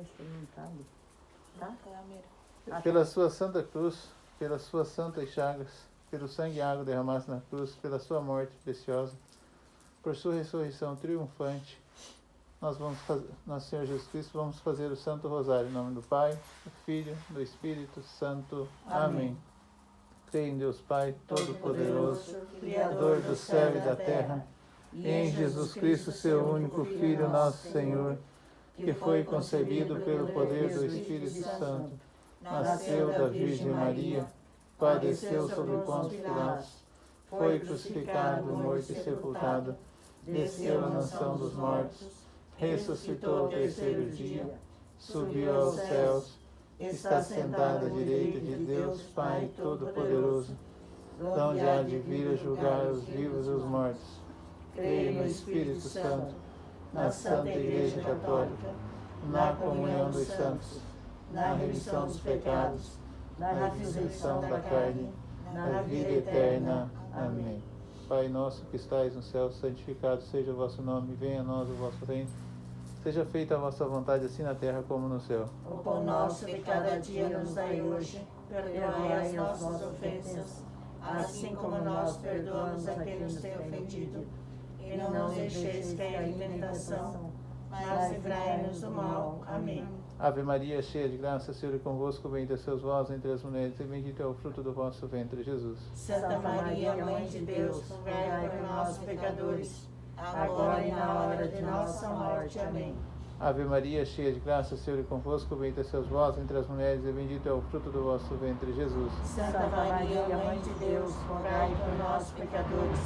experimentado, tá? Pela sua santa cruz, pelas suas santas chagas, pelo sangue e água derramados na cruz, pela sua morte preciosa, por sua ressurreição triunfante, nós, Senhor Jesus Cristo, vamos fazer o Santo Rosário. Em nome do Pai, do Filho, do Espírito Santo. Amém. Creio em Deus Pai, Todo-Poderoso, Criador do céu e da terra, e em Jesus Cristo, seu único Filho, nosso Senhor, que foi concebido pelo poder do Espírito Santo, nasceu da Virgem Maria, padeceu sob Pôncio Pilatos, foi crucificado, morto e sepultado, desceu à mansão dos mortos, ressuscitou ao terceiro dia, subiu aos céus, está sentado à direita de Deus Pai Todo-Poderoso, donde há de vir a julgar os vivos e os mortos. Creio no Espírito Santo, na Santa Igreja Católica, na comunhão dos santos, na remissão dos pecados, na ressurreição da carne, na vida eterna. Amém. Pai nosso que estais no céu, santificado seja o vosso nome, venha a nós o vosso reino. Seja feita a vossa vontade, assim na terra como no céu. O pão nosso de cada dia nos dai hoje, perdoai as nossas ofensas, assim como nós perdoamos a quem nos tem ofendido. E não nos deixeis cair em tentação, mas livrai-nos do mal. Amém. Ave Maria, cheia de graça, o Senhor é convosco, bendita sois vós entre as mulheres, e bendito é o fruto do vosso ventre, Jesus. Santa Maria, Mãe de Deus, rogai por nós, pecadores, agora e na hora de nossa morte. Amém. Ave Maria, cheia de graça, o Senhor é convosco, bendita sois vós entre as mulheres, e bendito é o fruto do vosso ventre, Jesus. Santa Maria, Mãe de Deus, rogai por nós, pecadores,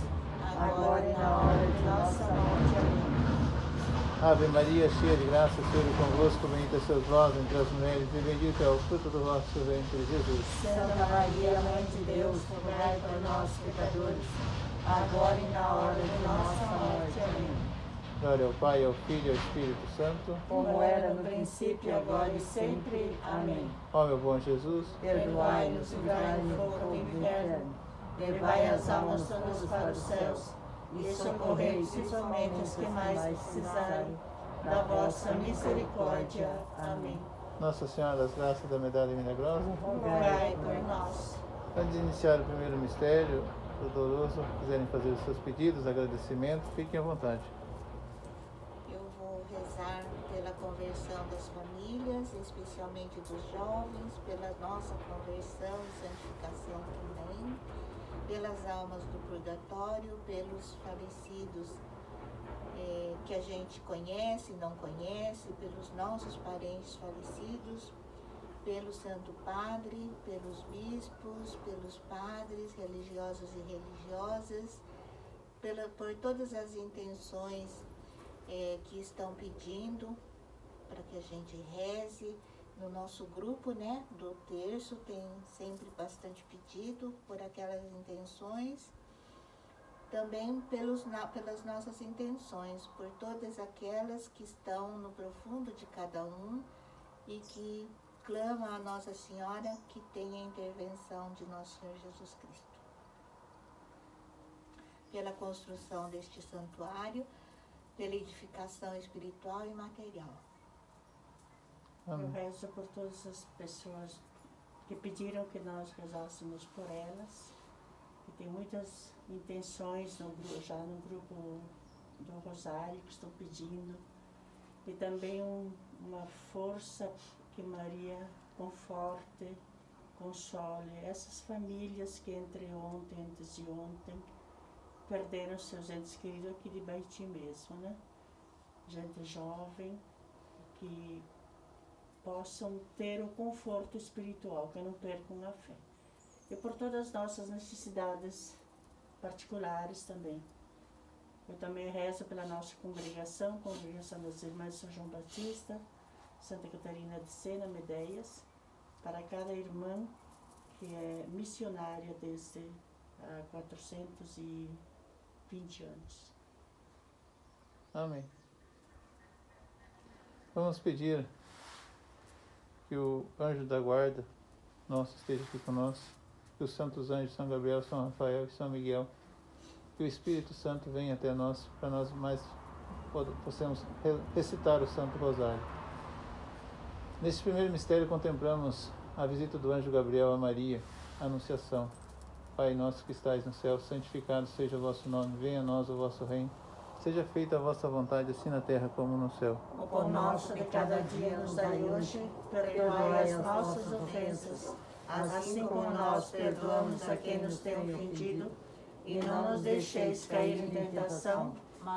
agora e na hora de nossa morte. Amém. Ave Maria, cheia de graça, o Senhor é convosco, bendita sois vós entre as mulheres, e bendito é o fruto do vosso ventre, Jesus. Santa Maria, Mãe de Deus, rogai por nós, pecadores, agora e na hora de nossa morte. Amém. Glória ao Pai, ao Filho e ao Espírito Santo, como era no princípio, agora e sempre. Amém. Ó meu bom Jesus, perdoai-nos e livrai-nos do fogo do inferno, levai as almas todas para os céus, e socorrei principalmente os que mais precisarem da vossa misericórdia. Amém. Nossa Senhora das Graças da Medalha Milagrosa, rogai por nós. Antes de iniciar o primeiro mistério doloroso, quiserem fazer os seus pedidos, agradecimento, fiquem à vontade. Eu vou rezar pela conversão das famílias, especialmente dos jovens, pela nossa conversão e santificação também, pelas almas do purgatório, pelos falecidos que a gente conhece e não conhece, pelos nossos parentes falecidos, pelo Santo Padre, pelos bispos, pelos padres religiosos e religiosas, por todas as intenções que estão pedindo para que a gente reze. No nosso grupo, né, do terço, tem sempre bastante pedido por aquelas intenções. Também pelas nossas intenções, por todas aquelas que estão no profundo de cada um e que clamam a Nossa Senhora que tenha a intervenção de nosso Senhor Jesus Cristo. Pela construção deste santuário, pela edificação espiritual e material. Eu rezo por todas as pessoas que pediram que nós rezássemos por elas, que tem muitas intenções já no grupo do Rosário que estão pedindo, e também uma força que Maria conforte, console essas famílias que antes de ontem, perderam seus entes queridos aqui de Baiti mesmo, né? Gente jovem, que possam ter o conforto espiritual, que não percam a fé. E por todas as nossas necessidades particulares também. Eu também rezo pela nossa congregação das Irmãs de São João Batista, Santa Catarina de Sena, Medeias, para cada irmã que é missionária desde há 420 anos. Amém. Vamos pedir que o anjo da guarda nosso esteja aqui conosco, que os santos anjos São Gabriel, São Rafael e São Miguel, que o Espírito Santo venha até nós, para nós mais possamos recitar o Santo Rosário. Nesse primeiro mistério contemplamos a visita do anjo Gabriel a Maria, a Anunciação. Pai nosso que estais no céu, santificado seja o vosso nome, venha a nós o vosso reino. Seja feita a vossa vontade, assim na terra como no céu. O pão nosso de cada dia nos dai hoje, perdoai as nossas ofensas, assim como nós perdoamos a quem nos tem ofendido, e não nos deixeis cair em tentação,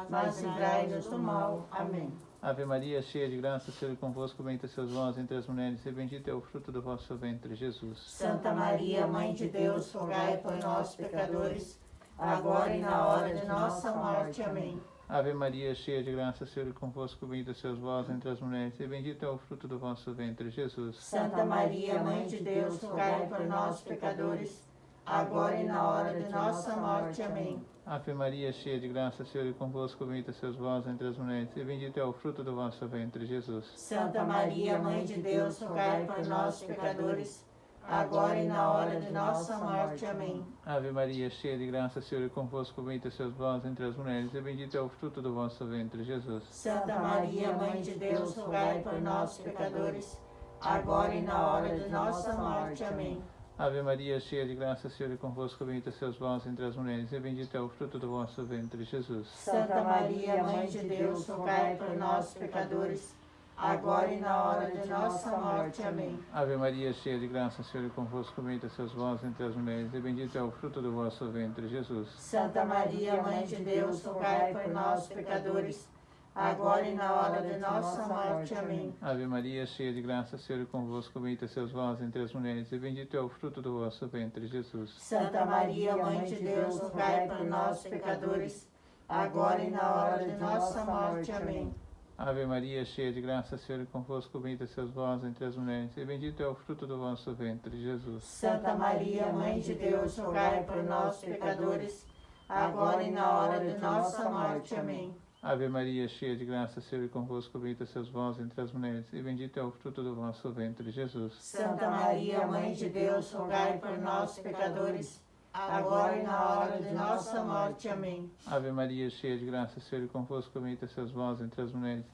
mas livrai-nos do mal. Amém. Ave Maria, cheia de graça, o Senhor é convosco, bendita sois vós entre as mulheres, e bendito é o fruto do vosso ventre, Jesus. Santa Maria, Mãe de Deus, rogai por nós, pecadores, agora e na hora de nossa morte. Amém. Ave Maria, cheia de graça, o Senhor é convosco, bendita sois vós entre as mulheres, e bendito é o fruto do vosso ventre, Jesus. Santa Maria, Mãe de Deus, rogai por nós, pecadores, agora e na hora de nossa morte. Amém. Ave Maria, cheia de graça, o Senhor é convosco, bendita sois vós entre as mulheres, e bendito é o fruto do vosso ventre, Jesus. Santa Maria, Mãe de Deus, rogai por nós, pecadores, agora e na hora de nossa morte. Amém. Ave Maria, cheia de graça, o Senhor é convosco, bendita sois vós entre as mulheres, e bendito é o fruto do vosso ventre, Jesus. Santa Maria, Mãe de Deus, rogai por nós, pecadores, agora e na hora de nossa morte. Amém. Ave Maria, cheia de graça, o Senhor é convosco, bendita sois vós entre as mulheres, e bendito é o fruto do vosso ventre, Jesus. Santa Maria, Mãe de Deus, rogai por nós, pecadores, agora e na hora de nossa morte. Amém. Ave Maria, cheia de graça, o Senhor é convosco, bendita sois vós entre as mulheres, e bendito é o fruto do vosso ventre, Jesus. Santa Maria, Mãe de Deus, rogai por nós, pecadores, agora e na hora de nossa morte. Amém. Ave Maria, cheia de graça, o Senhor é convosco, bendita sois vós entre as mulheres, e bendito é o fruto do vosso ventre, Jesus. Santa Maria, Mãe de Deus, rogai por nós, pecadores, agora e na hora de nossa morte. Amém. Ave Maria, cheia de graça, o Senhor é convosco, bendita sois vós entre as mulheres, e bendito é o fruto do vosso ventre, Jesus. Santa Maria, Mãe de Deus, rogai por nós, pecadores, agora e na hora de nossa morte. Amém. Ave Maria, cheia de graça, o Senhor é convosco, bendita sois vós entre as mulheres, e bendito é o fruto do vosso ventre, Jesus. Santa Maria, Mãe de Deus, rogai por nós, pecadores, agora e na hora de nossa morte. Amém. Ave Maria, cheia de graça, o Senhor é convosco, bendita sois vós entre as mulheres,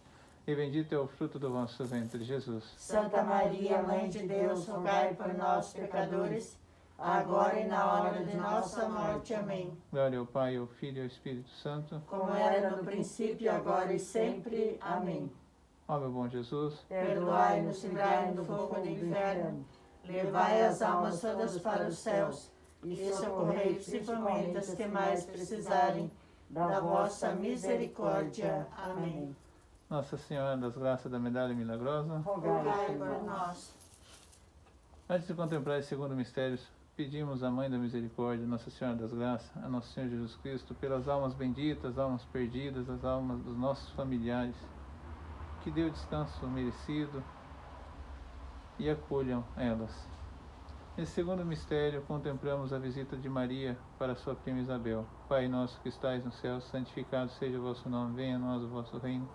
e bendito é o fruto do vosso ventre, Jesus. Santa Maria, Mãe de Deus, rogai por nós, pecadores, agora e na hora de nossa morte. Amém. Glória ao Pai, ao Filho e ao Espírito Santo. Como era no princípio, agora e sempre. Amém. Ó meu bom Jesus, perdoai-nos, livrai-nos do fogo do inferno, levai as almas todas para os céus e socorrei principalmente as que mais precisarem da vossa misericórdia. Amém. Nossa Senhora das Graças da Medalha Milagrosa, Rogai por nós. antes de contemplar esse segundo mistério, pedimos à Mãe da Misericórdia, Nossa Senhora das Graças, a Nosso Senhor Jesus Cristo, pelas almas benditas, almas perdidas, as almas dos nossos familiares, que dê o descanso merecido e acolham elas. Nesse segundo mistério, contemplamos a visita de Maria para sua prima Isabel. Pai nosso que estais no céu, santificado seja o vosso nome, venha a nós o vosso reino.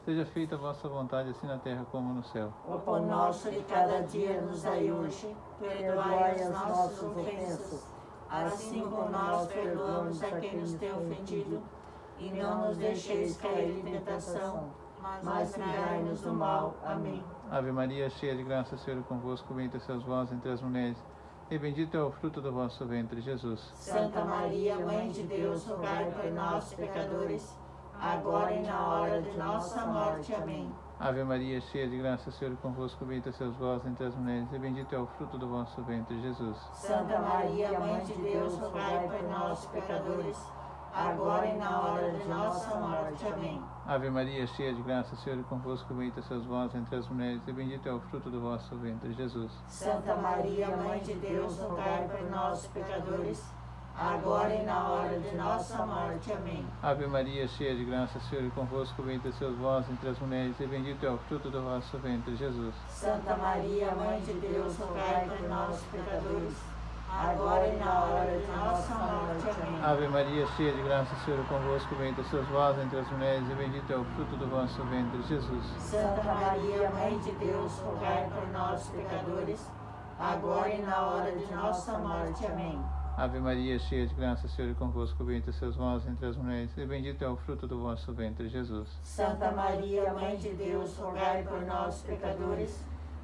Seja feita a vossa vontade, assim na terra como no céu. O pão nosso de cada dia nos dai hoje, perdoai as nossas ofensas, assim como nós perdoamos a quem nos tem ofendido, e não nos deixeis cair em tentação, mas livrai-nos do mal. Amém. Ave Maria, cheia de graça, o Senhor é convosco, bendita sois vós entre as mulheres, e bendito é o fruto do vosso ventre, Jesus. Santa Maria, Mãe de Deus, rogai por nós, pecadores, agora e na hora de nossa morte. Amém. Ave Maria, cheia de graça, o Senhor é convosco, bendita sois vós entre as mulheres, e bendito é o fruto do vosso ventre, Jesus. Santa Maria, Mãe de Deus, rogai por nós, pecadores, agora e na hora de nossa morte. Amém. Ave Maria, cheia de graça, o Senhor é convosco, bendita sois vós entre as mulheres, e bendito é o fruto do vosso ventre, Jesus. Santa Maria, Mãe de Deus, rogai por nós, pecadores, agora e na hora de nossa morte. Amém. Ave Maria, cheia de graça, o Senhor é convosco, bendita sois vós entre as mulheres, e bendito é o fruto do vosso ventre, Jesus. Santa Maria, Mãe de Deus, rogai por nós, pecadores, agora e na hora de nossa morte. Amém. Ave Maria, cheia de graça, o Senhor é convosco, bendita sois vós entre as mulheres, e bendito é o fruto do vosso ventre, Jesus. Santa Maria, Mãe de Deus, rogai por nós, pecadores, agora e na hora de nossa morte. Amém. Ave Maria, cheia de graça, o Senhor é convosco, bendita sois vós entre as mulheres, e bendito é o fruto do vosso ventre, Jesus. Santa Maria, Mãe de Deus, rogai por nós, pecadores,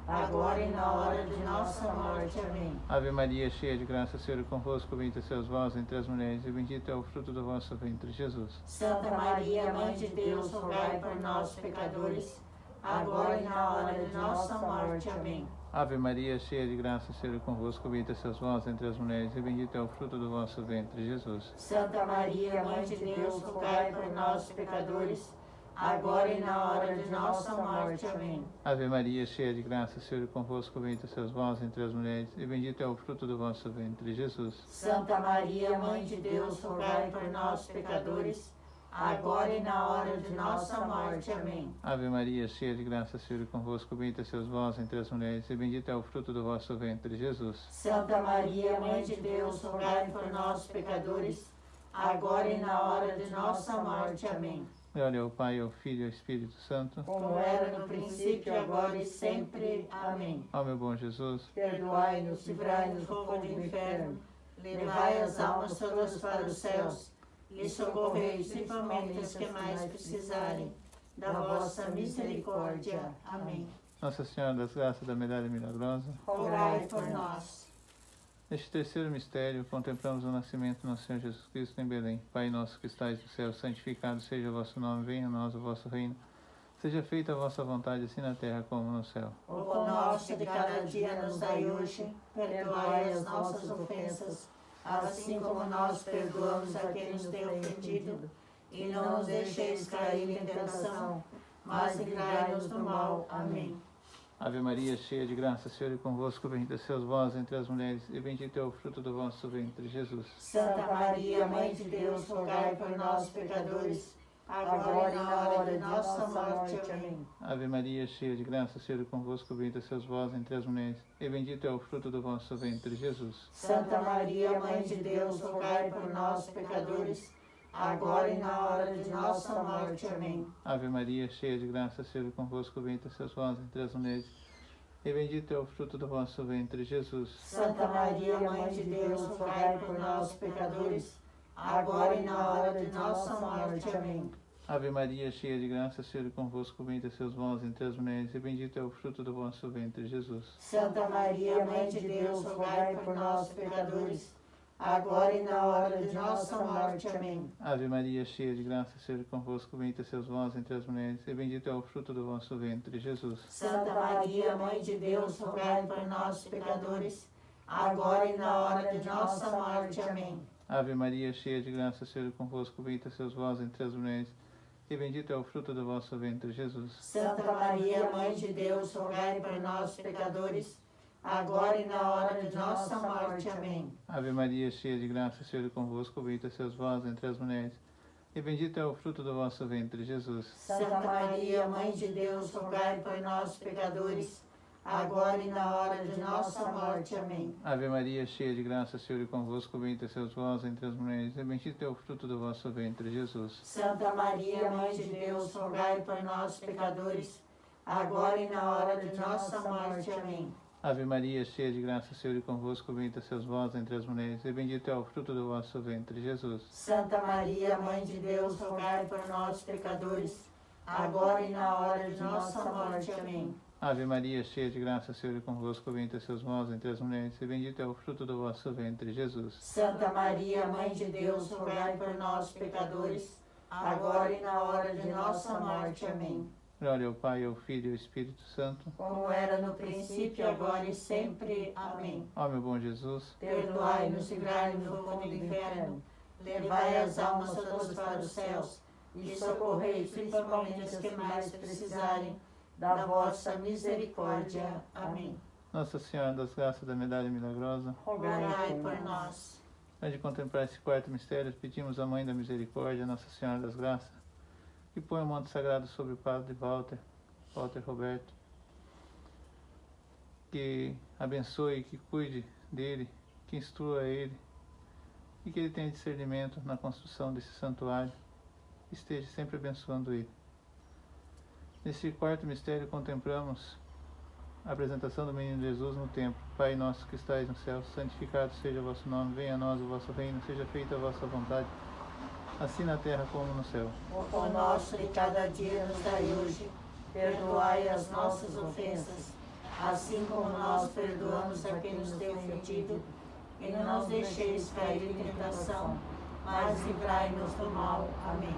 agora e na hora de nossa morte. Amém. Ave Maria, cheia de graça, o Senhor é convosco, bendita sois vós entre as mulheres, e bendito é o fruto do vosso ventre, Jesus. Santa Maria, Mãe de Deus, rogai por nós, pecadores, agora e na hora de nossa morte. Amém. Ave Maria, cheia de graça, o Senhor é convosco, bendita sois vós entre as mulheres, e bendito é o fruto do vosso ventre, Jesus. Santa Maria, Mãe de Deus, rogai por nós, pecadores, agora e na hora de nossa morte. Amém. Ave Maria, cheia de graça, o Senhor é convosco, bendita sois vós entre as mulheres, e bendito é o fruto do vosso ventre, Jesus. Santa Maria, Mãe de Deus, rogai por nós, pecadores, agora e na hora de nossa morte. Amém. Ave Maria, cheia de graça, o Senhor é convosco, bendita sois vós entre as mulheres, e bendito é o fruto do vosso ventre, Jesus. Santa Maria, Mãe de Deus, rogai por nós, pecadores, agora e na hora de nossa morte. Amém. Glória ao Pai, ao Filho e ao Espírito Santo, como era no princípio, agora e sempre. Amém. ó meu bom Jesus, Perdoai-nos, livrai-nos do fogo do inferno, levai as almas todas para os céus e socorrei principalmente as que mais precisarem da vossa misericórdia. Amém. Nossa Senhora das Graças da Medalha Milagrosa. Rogai por nós. Neste terceiro mistério, contemplamos o nascimento do nosso Senhor Jesus Cristo em Belém. Pai nosso que estais no céu, santificado seja o vosso nome, venha a nós o vosso reino. Seja feita a vossa vontade, assim na terra como no céu. O pão nosso de cada dia nos dai hoje, perdoai as nossas ofensas, assim como nós perdoamos a quem nos tem ofendido, e não nos deixeis cair em tentação, mas livrai-nos do mal. Amém. Ave Maria, cheia de graça, o Senhor é convosco, bendita sois vós entre as mulheres, e bendito é o fruto do vosso ventre, Jesus. Santa Maria, Mãe de Deus, rogai por nós, pecadores, agora e na hora de nossa morte. Amém. Ave Maria, cheia de graça, o Senhor é convosco, bendita sois vós entre as mulheres, e bendito é o fruto do vosso ventre, Jesus. Santa Maria, Mãe de Deus, rogai por nós, pecadores, agora e na hora de nossa morte. Amém. Ave Maria, cheia de graça, o Senhor é convosco, bendita sois vós entre as mulheres, e bendito é o fruto do vosso ventre, Jesus. Santa Maria, Mãe de Deus, rogai por nós, pecadores, agora e na hora de nossa morte. Amém. Ave Maria, cheia de graça, o Senhor é convosco, bendita sois vós entre as mulheres, e bendito é o fruto do vosso ventre, Jesus. Santa Maria, Mãe de Deus, rogai por nós, pecadores, agora e na hora de nossa morte. Amém. Ave Maria, cheia de graça, o Senhor é convosco, bendita sois vós entre as mulheres, e bendito é o fruto do vosso ventre, Jesus. Santa Maria, Mãe de Deus, rogai por nós, pecadores, agora e na hora de nossa morte. Amém. Ave Maria, cheia de graça, o Senhor é convosco, bendita sois vós entre as mulheres, e bendito é o fruto do vosso ventre, Jesus. Santa Maria, Mãe de Deus, rogai por nós, pecadores, agora e na hora de nossa morte. Amém. Ave Maria, cheia de graça, o Senhor é convosco, bendita sois vós entre as mulheres, e bendito é o fruto do vosso ventre, Jesus. Santa Maria, Mãe de Deus, rogai por nós, pecadores, agora e na hora de nossa morte. Amém. Ave Maria, cheia de graça, o Senhor é convosco, bendita sois vós entre as mulheres, e bendito é o fruto do vosso ventre, Jesus. Santa Maria, Mãe de Deus, rogai por nós, pecadores, agora e na hora de nossa morte. Amém. Ave Maria, cheia de graça, o Senhor é convosco, bendita sois vós entre as mulheres, e bendito é o fruto do vosso ventre, Jesus. Santa Maria, Mãe de Deus, rogai por nós, pecadores, agora e na hora de nossa morte. Amém. Ave Maria, cheia de graça, o Senhor é convosco, bendita sois vós entre as mulheres, e bendito é o fruto do vosso ventre, Jesus. Santa Maria, Mãe de Deus, rogai por nós, pecadores, agora e na hora de nossa morte. Amém. Glória ao Pai, ao Filho e ao Espírito Santo, como era no princípio, agora e sempre. Amém. ó meu bom Jesus, perdoai-nos, livrai-nos do fogo do inferno, levai as almas todas para os céus e socorrei principalmente as que mais precisarem da vossa misericórdia. Amém. Nossa Senhora das Graças da Medalha Milagrosa, Rogai por nós. antes de contemplar esse quarto mistério, pedimos à Mãe da Misericórdia, Nossa Senhora das Graças, que põe o manto sagrado sobre o Padre Walter Roberto, que abençoe, que cuide dele, que instrua ele, e que ele tenha discernimento na construção desse santuário, que esteja sempre abençoando ele. Nesse quarto mistério contemplamos a apresentação do menino Jesus no templo. Pai nosso que estais no céu, santificado seja o vosso nome, venha a nós o vosso reino, seja feita a vossa vontade, assim na terra como no céu. O pão nosso de cada dia nos dai hoje, perdoai as nossas ofensas, assim como nós perdoamos a quem nos tem ofendido, e não nos deixeis cair em tentação, mas livrai-nos do mal. Amém.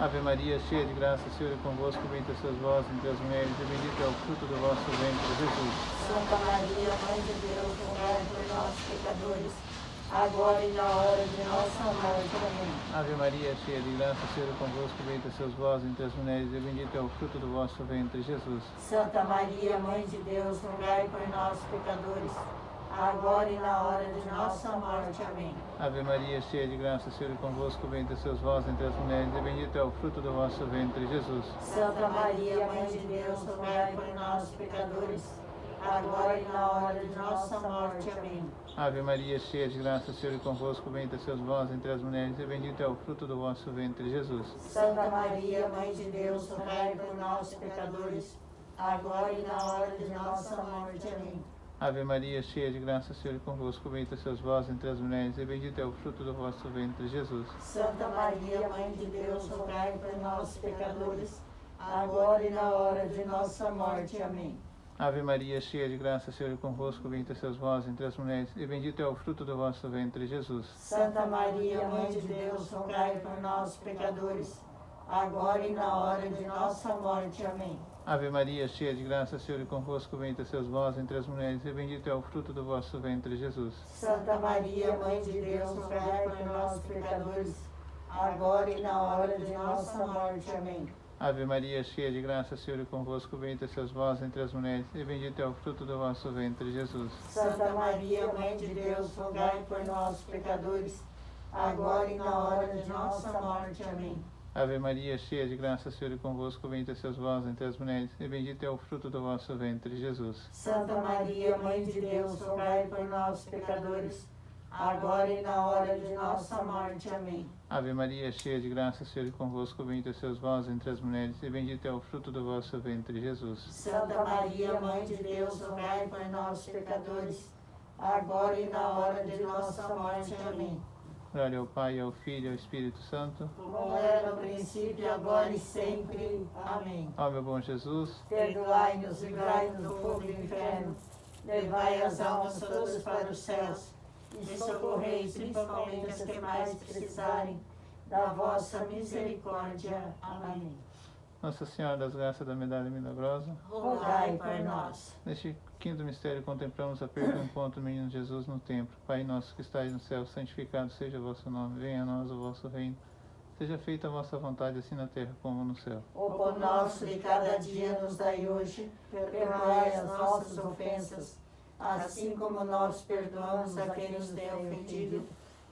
Ave Maria, cheia de graça, o Senhor é convosco, bendita sois vós entre as mulheres, e bendito é o fruto do vosso ventre, Jesus. Santa Maria, Mãe de Deus, rogai por nós, pecadores, agora e na hora de nossa morte. Amém. Ave Maria, cheia de graça, o Senhor é convosco, bendita sois vós entre as mulheres, e bendito é o fruto do vosso ventre, Jesus. Santa Maria, Mãe de Deus, rogai por nós, pecadores, agora e na hora de nossa morte. Amém. Ave Maria, cheia de graça, o Senhor é convosco, bendita sois vós entre as mulheres, e bendito é o fruto do vosso ventre, Jesus. Santa Maria, Mãe de Deus, rogai por nós, pecadores, agora e na hora de nossa morte. Amém. Ave Maria, cheia de graça, o Senhor é convosco, bendita sois vós entre as mulheres, e bendito é o fruto do vosso ventre, Jesus. Santa Maria, Mãe de Deus, rogai por nós, pecadores, agora e na hora de nossa morte. Amém. Ave Maria, cheia de graça, o Senhor é convosco, bendita sois vós entre as mulheres, e bendito é o fruto do vosso ventre, Jesus. Santa Maria, Mãe de Deus, rogai por nós, pecadores, agora e na hora de nossa morte. Amém. Ave Maria, cheia de graça, o Senhor é convosco, bendita sois vós entre as mulheres, e bendito é o fruto do vosso ventre, Jesus. Santa Maria, Mãe de Deus, rogai por nós, pecadores, agora e na hora de nossa morte. Amém. Ave Maria, cheia de graça, o Senhor é convosco, bendita sois vós entre as mulheres, e bendito é o fruto do vosso ventre, Jesus. Santa Maria, Mãe de Deus, rogai por nós, pecadores, agora e na hora de nossa morte. Amém. Ave Maria, cheia de graça, o Senhor é convosco, bendita sois vós entre as mulheres, e bendito é o fruto do vosso ventre, Jesus. Santa Maria, Mãe de Deus, rogai por nós, pecadores, agora e na hora de nossa morte. Amém. Ave Maria, cheia de graça, o Senhor é convosco, bendita sois vós entre as mulheres, e bendito é o fruto do vosso ventre, Jesus. Santa Maria, Mãe de Deus, rogai por nós, pecadores, agora e na hora de nossa morte. Amém. Ave Maria, cheia de graça, o Senhor é convosco, bendita sois vós entre as mulheres, e bendito é o fruto do vosso ventre, Jesus. Santa Maria, Mãe de Deus, rogai por nós, pecadores, agora e na hora de nossa morte. Amém. Glória ao Pai, ao Filho e ao Espírito Santo. Como era no princípio, agora e sempre. Amém. Ó meu bom Jesus, Perdoai-nos, livrai-nos do fogo do inferno, levai as almas todas para os céus, e socorrei principalmente as que mais precisarem da vossa misericórdia. Amém. Nossa Senhora das Graças da Medalha Milagrosa. Rogai por nós. Neste quinto mistério contemplamos a perda e o encontro do menino Jesus no templo. Pai nosso que estais no céu, santificado seja o vosso nome. Venha a nós o vosso reino. Seja feita a vossa vontade, assim na terra como no céu. O pão nosso de cada dia nos dai hoje, perdoai as nossas ofensas, assim como nós perdoamos a quem nos tem ofendido,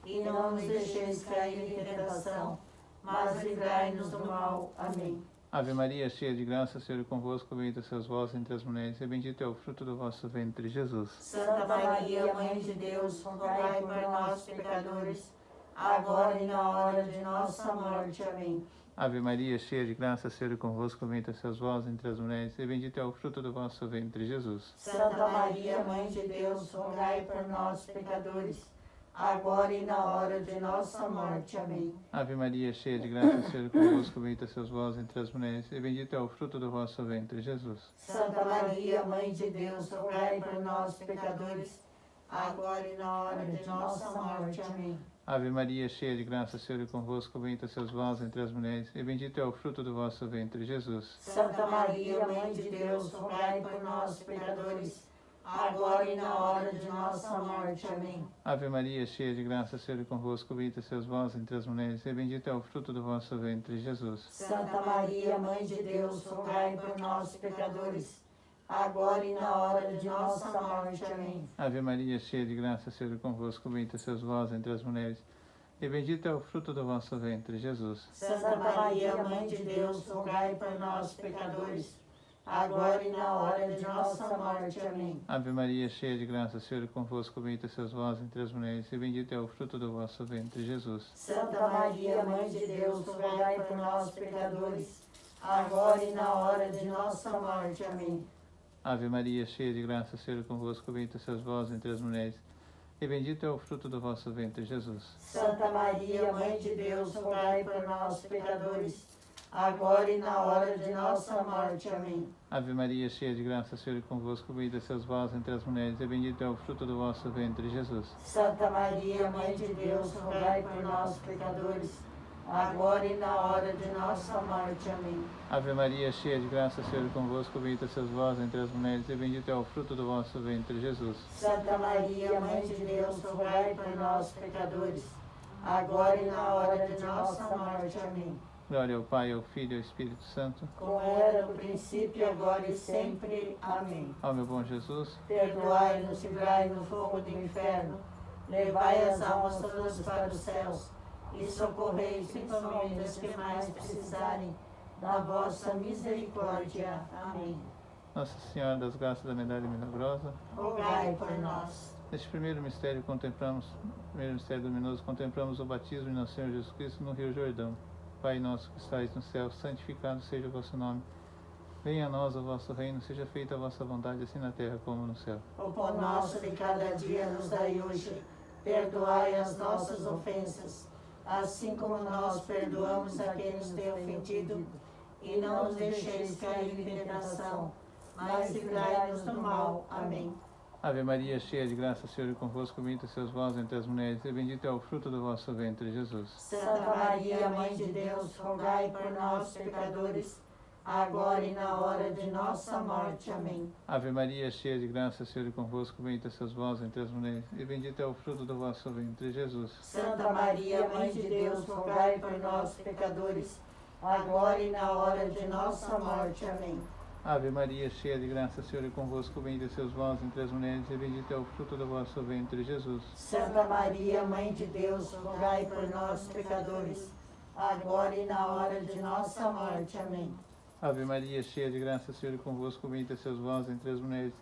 e não nos deixeis cair em tentação, mas livrai-nos do mal. Amém. Ave Maria, cheia de graça, o Senhor é convosco, bendita sois vós entre as mulheres, e bendito é o fruto do vosso ventre, Jesus. Santa Maria, Mãe de Deus, rogai por nós, pecadores, agora e na hora de nossa morte. Amém. Ave Maria, cheia de graça, o Senhor é convosco, bendita sois vós entre as mulheres, e bendito é o fruto do vosso ventre, Jesus. Santa Maria, Mãe de Deus, rogai por nós, pecadores, agora e na hora de nossa morte. Amém. Ave Maria, cheia de graça, o Senhor é convosco, bendita sois vós entre as mulheres, e bendito é o fruto do vosso ventre, Jesus. Santa Maria, Mãe de Deus, rogai por nós, pecadores, agora e na hora de nossa morte. Amém. Ave Maria, cheia de graça, o Senhor é convosco, bendita sois vós entre as mulheres, e bendito é o fruto do vosso ventre, Jesus. Santa Maria, Mãe de Deus, rogai por nós, pecadores, agora e na hora de nossa morte. Amém. Ave Maria, cheia de graça, o Senhor é convosco, bendita sois vós entre as mulheres, e bendito é o fruto do vosso ventre, Jesus. Santa Maria, Mãe de Deus, rogai por nós, pecadores, agora e na hora de nossa morte. Amém. Ave Maria, cheia de graça, o Senhor é convosco, bendita sois vós entre as mulheres, e bendito é o fruto do vosso ventre, Jesus. Santa Maria, Mãe de Deus, rogai por nós, pecadores, agora e na hora de nossa morte. Amém. Ave Maria, cheia de graça, o Senhor é convosco, bendita sois vós entre as mulheres, e bendito é o fruto do vosso ventre, Jesus. Santa Maria, Mãe de Deus, rogai por nós, pecadores, agora e na hora de nossa morte. Amém. Ave Maria, cheia de graça, o Senhor é convosco, bendita sois vós entre as mulheres, e bendito é o fruto do vosso ventre, Jesus. Santa Maria, Mãe de Deus, rogai por nós, pecadores, agora e na hora de nossa morte. Amém. Ave Maria, cheia de graça, o Senhor é convosco, bendita sois vós entre as mulheres, e bendito é o fruto do vosso ventre, Jesus. Santa Maria, Mãe de Deus, rogai por nós, pecadores, agora e na hora de nossa morte. Amém. Ave Maria, cheia de graça, o Senhor é convosco, bendita sois vós entre as mulheres, e bendito é o fruto do vosso ventre, Jesus. Santa Maria, Mãe de Deus, rogai por nós, pecadores, agora e na hora de nossa morte. Amém. Glória ao Pai, ao Filho e ao Espírito Santo. Como era no princípio, agora e sempre. Amém. Ó meu bom Jesus, Perdoai-nos, livrai no fogo do inferno, levai as almas todas para os céus e socorrei principalmente as que mais precisarem da vossa misericórdia. Amém. Nossa Senhora das Graças da Medalha Milagrosa. Rogai por nós. Neste primeiro mistério primeiro mistério luminoso, contemplamos o batismo de nosso Senhor Jesus Cristo no Rio Jordão. Pai nosso que estais no céu, santificado seja o vosso nome. Venha a nós o vosso reino, seja feita a vossa vontade, assim na terra como no céu. O pão nosso de cada dia nos dai hoje. Perdoai as nossas ofensas, assim como nós perdoamos a quem nos tem ofendido. E não nos deixeis cair em tentação, mas livrai-nos do mal. Amém. Ave Maria, cheia de graça, o Senhor é convosco, bendita sois vós entre as mulheres, e bendito é o fruto do vosso ventre, Jesus. Santa Maria, Mãe de Deus, rogai por nós, pecadores, agora e na hora de nossa morte. Amém. Ave Maria, cheia de graça, o Senhor é convosco, bendita sois vós entre as mulheres, e bendito é o fruto do vosso ventre, Jesus. Santa Maria, Mãe de Deus, rogai por nós, pecadores, agora e na hora de nossa morte. Amém. Ave Maria, cheia de graça, o Senhor é convosco, bendita sois vós entre as mulheres, e bendito é o fruto do vosso ventre, Jesus. Santa Maria, Mãe de Deus, rogai por nós, pecadores, agora e na hora de nossa morte. Amém. Ave Maria, cheia de graça, o Senhor é convosco, bendita sois vós entre as mulheres,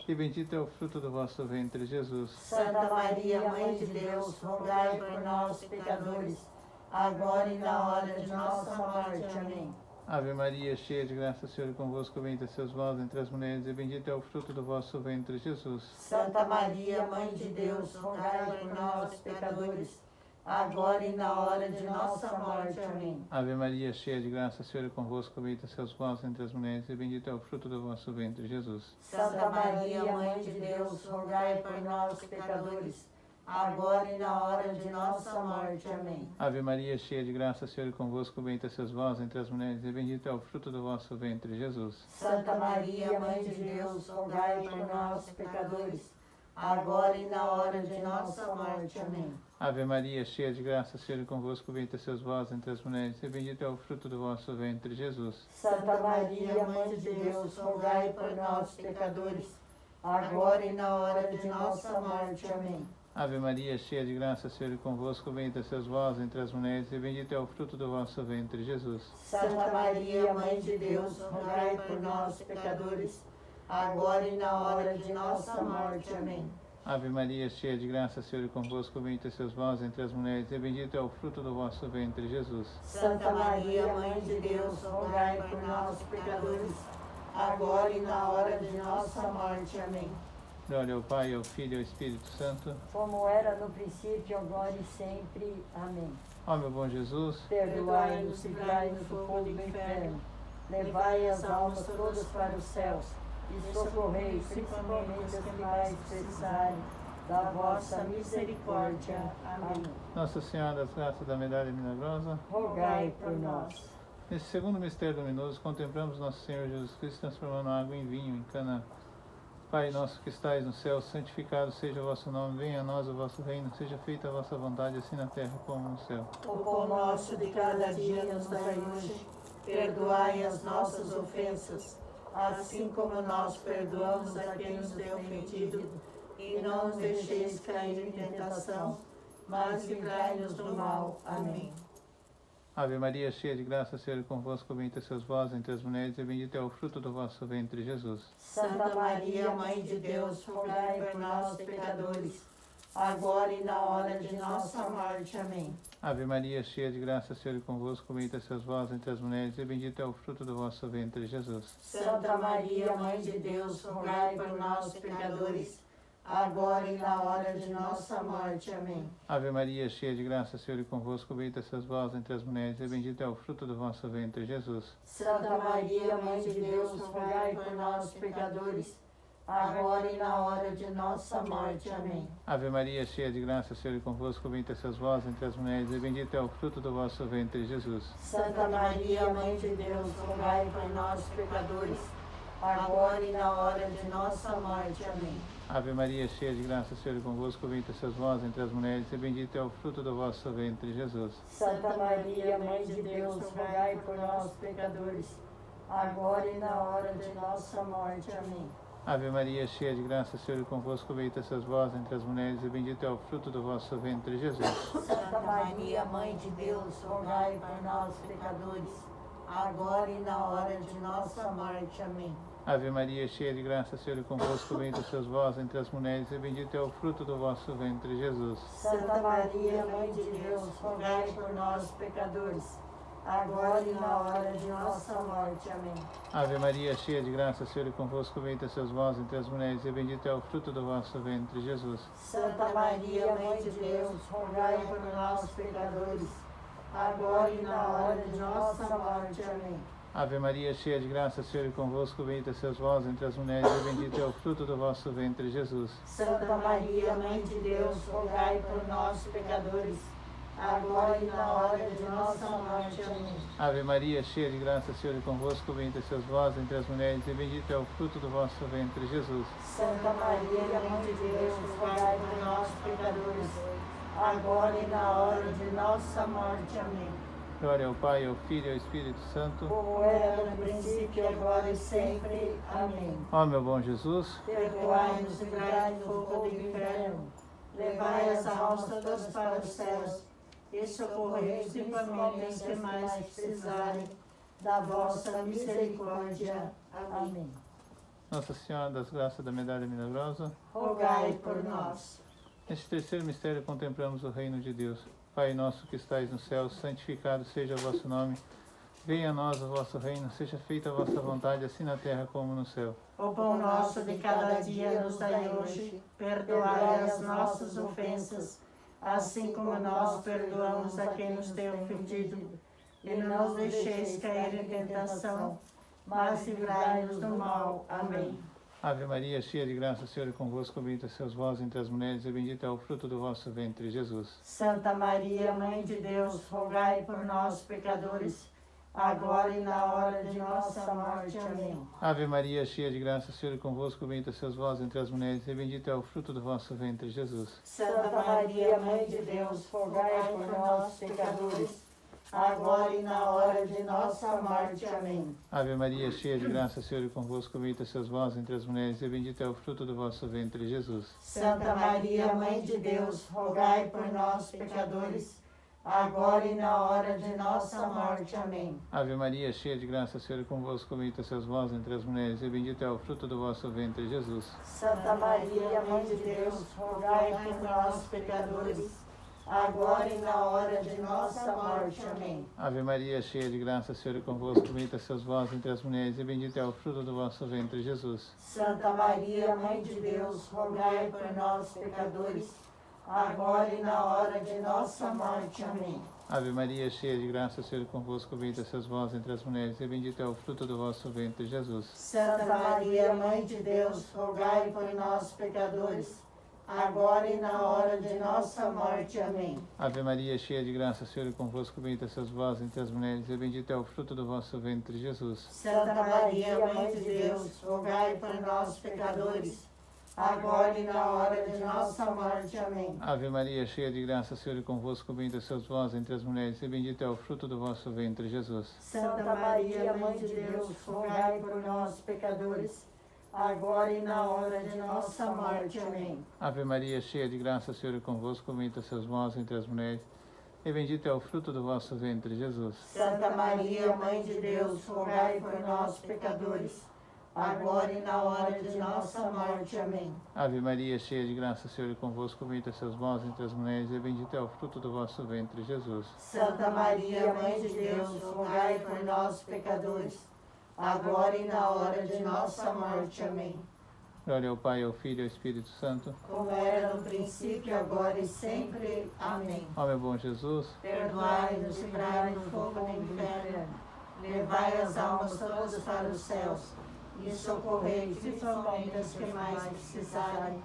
e bendito é o fruto do vosso ventre, Jesus. Santa Maria, Mãe de Deus, rogai por nós, pecadores, agora e na hora de nossa morte. Amém. Ave Maria, cheia de graça, o Senhor é convosco, bendita sois vós entre as mulheres, e bendito é o fruto do vosso ventre, Jesus. Santa Maria, Mãe de Deus, rogai por nós, pecadores, agora e na hora de nossa morte. Amém. Ave Maria, cheia de graça, o Senhor é convosco, bendita sois vós entre as mulheres, e bendito é o fruto do vosso ventre, Jesus. Santa Maria, Mãe de Deus, rogai por nós, pecadores, agora e na hora de nossa morte. Amém. Ave Maria, cheia de graça, o Senhor é convosco, bendita sois vós entre as mulheres, e bendito é o fruto do vosso ventre, Jesus. Santa Maria, Mãe de Deus, rogai por nós, pecadores, agora e na hora de nossa morte. Amém. Ave Maria, cheia de graça, o Senhor é convosco, bendita sois vós entre as mulheres, e bendito é o fruto do vosso ventre, Jesus. Santa Maria, Mãe de Deus, rogai por nós, pecadores, agora e na hora de nossa morte. Amém. Ave Maria, cheia de graça, o Senhor é convosco, bendita sois vós entre as mulheres, e bendito é o fruto do vosso ventre, Jesus. Santa Maria, Mãe de Deus, rogai por nós, pecadores, agora e na hora de nossa morte. Amém. Ave Maria, cheia de graça, o Senhor é convosco, bendita sois vós entre as mulheres, e bendito é o fruto do vosso ventre, Jesus. Santa Maria, Mãe de Deus, rogai por nós, pecadores, agora e na hora de nossa morte. Amém. Glória ao Pai, ao Filho e ao Espírito Santo. Como era no princípio, agora e sempre. Amém. Ó meu bom Jesus, Perdoai-nos, livrai-nos do fogo do inferno, levai as almas todas para os céus e socorrei principalmente as que mais precisarem da vossa misericórdia. Amém. Nossa Senhora das Graças da Medalha Milagrosa. Rogai por nós. Nesse segundo mistério luminoso, contemplamos nosso Senhor Jesus Cristo transformando a água em vinho em Canaã. Pai nosso que estais no céu, santificado seja o vosso nome, venha a nós o vosso reino, seja feita a vossa vontade, assim na terra como no céu. O pão nosso de cada dia nos dai hoje, perdoai as nossas ofensas, assim como nós perdoamos a quem nos tem ofendido, e não nos deixeis cair em tentação, mas livrai-nos do mal. Amém. Ave Maria, cheia de graça, o Senhor é convosco, bendita sois vós entre as mulheres, e bendito é o fruto do vosso ventre, Jesus. Santa Maria, Mãe de Deus, rogai por nós, pecadores, agora e na hora de nossa morte. Amém. Ave Maria, cheia de graça, o Senhor é convosco, bendita sois vós entre as mulheres, e bendito é o fruto do vosso ventre, Jesus. Santa Maria, Mãe de Deus, rogai por nós, pecadores, agora e na hora de nossa morte. Amém. Ave Maria, cheia de graça, o Senhor é convosco, bendita sois vós entre as mulheres, e bendito é o fruto do vosso ventre, Jesus. Santa Maria, Mãe de Deus, rogai por nós, pecadores, agora e na hora de nossa morte. Amém. Ave Maria, cheia de graça, o Senhor é convosco, bendita sois vós entre as mulheres, e bendito é o fruto do vosso ventre, Jesus. Santa Maria, Mãe de Deus, rogai por nós, pecadores, agora e na hora de nossa morte. Amém. Ave Maria, cheia de graça, o Senhor é convosco, bendita sois vós entre as mulheres, e bendito é o fruto do vosso ventre, Jesus. Santa Maria, Mãe de Deus, rogai por nós, pecadores, agora e na hora de nossa morte. Amém. Ave Maria, cheia de graça, o Senhor é convosco, bendita sois vós entre as mulheres, e bendito é o fruto do vosso ventre, Jesus. Santa Maria, Mãe de Deus, rogai por nós, pecadores, agora e na hora de nossa morte. Amém. Ave Maria, cheia de graça, o Senhor é convosco, bendita sois vós entre as mulheres, e bendito é o fruto do vosso ventre, Jesus. Santa Maria, Mãe de Deus, rogai por nós, pecadores, agora e na hora de nossa morte. Amém. Ave Maria, cheia de graça, o Senhor é convosco, bendita sois vós entre as mulheres, e bendito é o fruto do vosso ventre, Jesus. Santa Maria, Mãe de Deus, rogai por nós, pecadores, agora e na hora de nossa morte. Amém. Ave Maria, cheia de graça, o Senhor é convosco, bendita sois vós entre as mulheres, e bendito é o fruto do vosso ventre, Jesus. Santa Maria, Mãe de Deus, rogai por nós, pecadores, agora e na hora de nossa morte. Amém. Ave Maria, cheia de graça, o Senhor é convosco, bendita sois vós entre as mulheres, e bendito é o fruto do vosso ventre, Jesus. Santa Maria, Mãe de Deus, rogai por nós, pecadores, agora e na hora de nossa morte. Amém. Glória ao Pai, ao Filho e ao Espírito Santo. Como era no princípio, agora e sempre. Amém. Ó meu bom Jesus, Perdoai-nos e livrai do fogo do inferno, levai as almas todas para os céus, e socorrei principalmente os que mais precisarem da vossa misericórdia. Amém. Nossa Senhora das Graças da Medalha Milagrosa, Rogai por nós. neste terceiro mistério contemplamos o reino de Deus. Pai nosso que estais no céu, santificado seja o vosso nome. Venha a nós o vosso reino, seja feita a vossa vontade, assim na terra como no céu. O pão nosso de cada dia nos dai hoje, perdoai as nossas ofensas, assim como nós perdoamos a quem nos tem ofendido. E não nos deixeis cair em tentação, mas livrai-nos do mal. Amém. Ave Maria, cheia de graça, o Senhor é convosco, bendita sois vós entre as mulheres, e bendito é o fruto do vosso ventre, Jesus. Santa Maria, Mãe de Deus, rogai por nós, pecadores, agora e na hora de nossa morte. Amém. Ave Maria, cheia de graça, o Senhor é convosco, bendita sois vós entre as mulheres, e bendito é o fruto do vosso ventre, Jesus. Santa Maria, Mãe de Deus, rogai por nós, pecadores, agora e na hora de nossa morte. Amém. Ave Maria, cheia de graça, o Senhor é convosco, bendita sois vós entre as mulheres, e bendito é o fruto do vosso ventre, Jesus. Santa Maria, Mãe de Deus, rogai por nós, pecadores, agora e na hora de nossa morte. Amém. Ave Maria, cheia de graça, o Senhor é convosco, bendita sois vós entre as mulheres, e bendito é o fruto do vosso ventre, Jesus. Santa Maria, Mãe de Deus, rogai por nós, pecadores, agora e na hora de nossa morte. Amém. Ave Maria, cheia de graça, o Senhor é convosco, bendita sois vós entre as mulheres, e bendito é o fruto do vosso ventre, Jesus. Santa Maria, Mãe de Deus, rogai por nós, pecadores, agora e na hora de nossa morte. Amém. Ave Maria, cheia de graça, o Senhor é convosco, bendita sois vós entre as mulheres, e bendito é o fruto do vosso ventre, Jesus. Santa Maria, Mãe de Deus, rogai por nós, pecadores, agora e na hora de nossa morte. Amém. Ave Maria, cheia de graça, o Senhor é convosco, bendita sois vós entre as mulheres, e bendito é o fruto do vosso ventre, Jesus. Santa Maria, Mãe de Deus, rogai por nós, pecadores, agora e na hora de nossa morte. Amém. Ave Maria, cheia de graça, o Senhor é convosco, bendita sois vós entre as mulheres, e bendito é o fruto do vosso ventre, Jesus. Santa Maria, Mãe de Deus, rogai por nós, pecadores, agora e na hora de nossa morte. Amém. Ave Maria, cheia de graça, o Senhor é convosco, bendita sois vós entre as mulheres, e bendito é o fruto do vosso ventre, Jesus. Santa Maria, Mãe de Deus, rogai por nós, pecadores, agora e na hora de nossa morte. Amém. Ave Maria, cheia de graça, o Senhor é convosco, bendita sois vós entre as mulheres, e bendito é o fruto do vosso ventre, Jesus. Santa Maria, Mãe de Deus, rogai por nós, pecadores, agora e na hora de nossa morte. Amém. Glória ao Pai, ao Filho e ao Espírito Santo. como era no princípio, agora e sempre. Amém. Ó meu bom Jesus, Perdoai-nos, livrai-nos do fogo do inferno, levai as almas todas para os céus e socorrei principalmente as que mais precisarem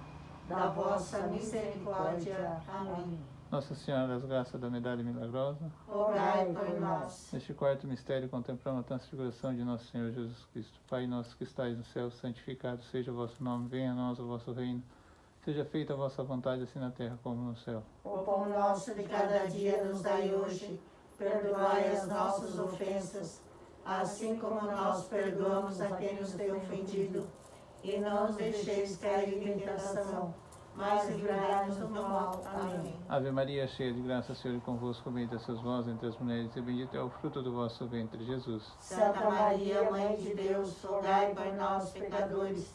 da vossa misericórdia. Amém. Nossa Senhora das Graças da Medalha Milagrosa. Rogai por nós. Neste quarto mistério contemplamos a transfiguração de nosso Senhor Jesus Cristo. Pai nosso que estais no céu, santificado seja o vosso nome, venha a nós o vosso reino. Seja feita a vossa vontade, assim na terra como no céu. O pão nosso de cada dia nos dai hoje, perdoai as nossas ofensas, assim como nós perdoamos a quem nos tem ofendido, e não nos deixeis cair em tentação, mas livrai-nos do mal. Amém. Ave Maria, cheia de graça, o Senhor é convosco, bendita sois vós entre as mulheres, e bendito é o fruto do vosso ventre, Jesus. Santa Maria, Mãe de Deus, rogai por nós, pecadores,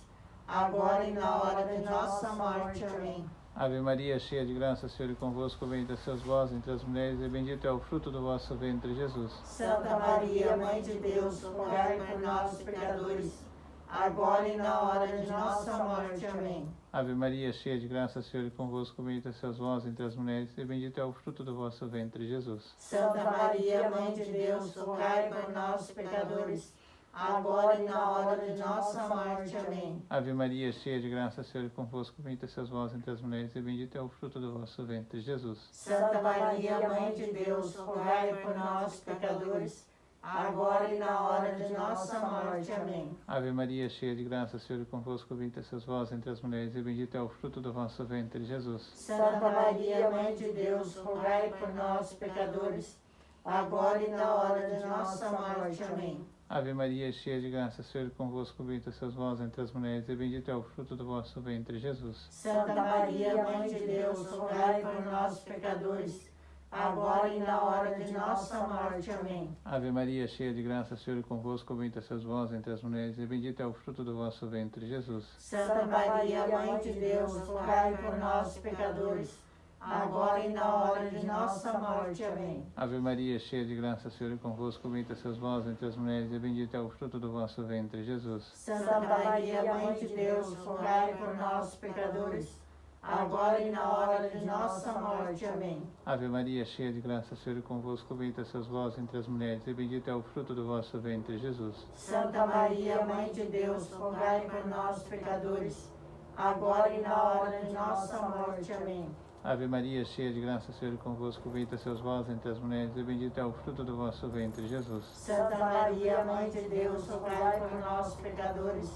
agora e na hora de nossa morte. Amém. Ave Maria, cheia de graça, o Senhor é convosco, bendita sois vós entre as mulheres, e bendito é o fruto do vosso ventre, Jesus. Santa Maria, Mãe de Deus, rogai por nós, pecadores, agora e na hora de nossa morte. Amém. Ave Maria, cheia de graça, o Senhor é convosco, bendita sois vós entre as mulheres, e bendito é o fruto do vosso ventre, Jesus. Santa Maria, Mãe de Deus, rogai por nós, pecadores, agora e na hora de nossa morte. Amém. Ave Maria, cheia de graça, o Senhor é convosco, bendita sois vós entre as mulheres, e bendito é o fruto do vosso ventre, Jesus. Santa Maria, Mãe de Deus, rogai por nós, pecadores, agora e na hora de nossa morte. Amém. Ave Maria, cheia de graça, o Senhor é convosco, bendita sois vós entre as mulheres, e bendito é o fruto do vosso ventre, Jesus. Santa Maria, Mãe de Deus, rogai por nós, pecadores, agora e na hora de nossa morte. Amém. Ave Maria, cheia de graça, o Senhor é convosco, bendita sois vós entre as mulheres, e bendito é o fruto do vosso ventre, Jesus. Santa Maria, Mãe de Deus, rogai por nós, pecadores, agora e na hora de nossa morte. Amém. Ave Maria, cheia de graça, o Senhor é convosco, bendita sois vós entre as mulheres, e bendito é o fruto do vosso ventre, Jesus. Santa Maria, Mãe de Deus, rogai por nós, pecadores, agora e na hora de nossa morte. Amém. Ave Maria, cheia de graça, o Senhor é convosco, bendita sois vós entre as mulheres, e bendito é o fruto do vosso ventre, Jesus. Santa Maria, Mãe de Deus, rogai por nós, pecadores, agora e na hora de nossa morte. Amém. Ave Maria, cheia de graça, o Senhor é convosco, bendita sois vós entre as mulheres, e bendito é o fruto do vosso ventre, Jesus. Santa Maria, Mãe de Deus, rogai por nós, pecadores, agora e na hora de nossa morte. Amém. Ave Maria, cheia de graça, o Senhor é convosco, bendita sois vós entre as mulheres, e bendito é o fruto do vosso ventre, Jesus. Santa Maria, Mãe de Deus, rogai por nós, pecadores,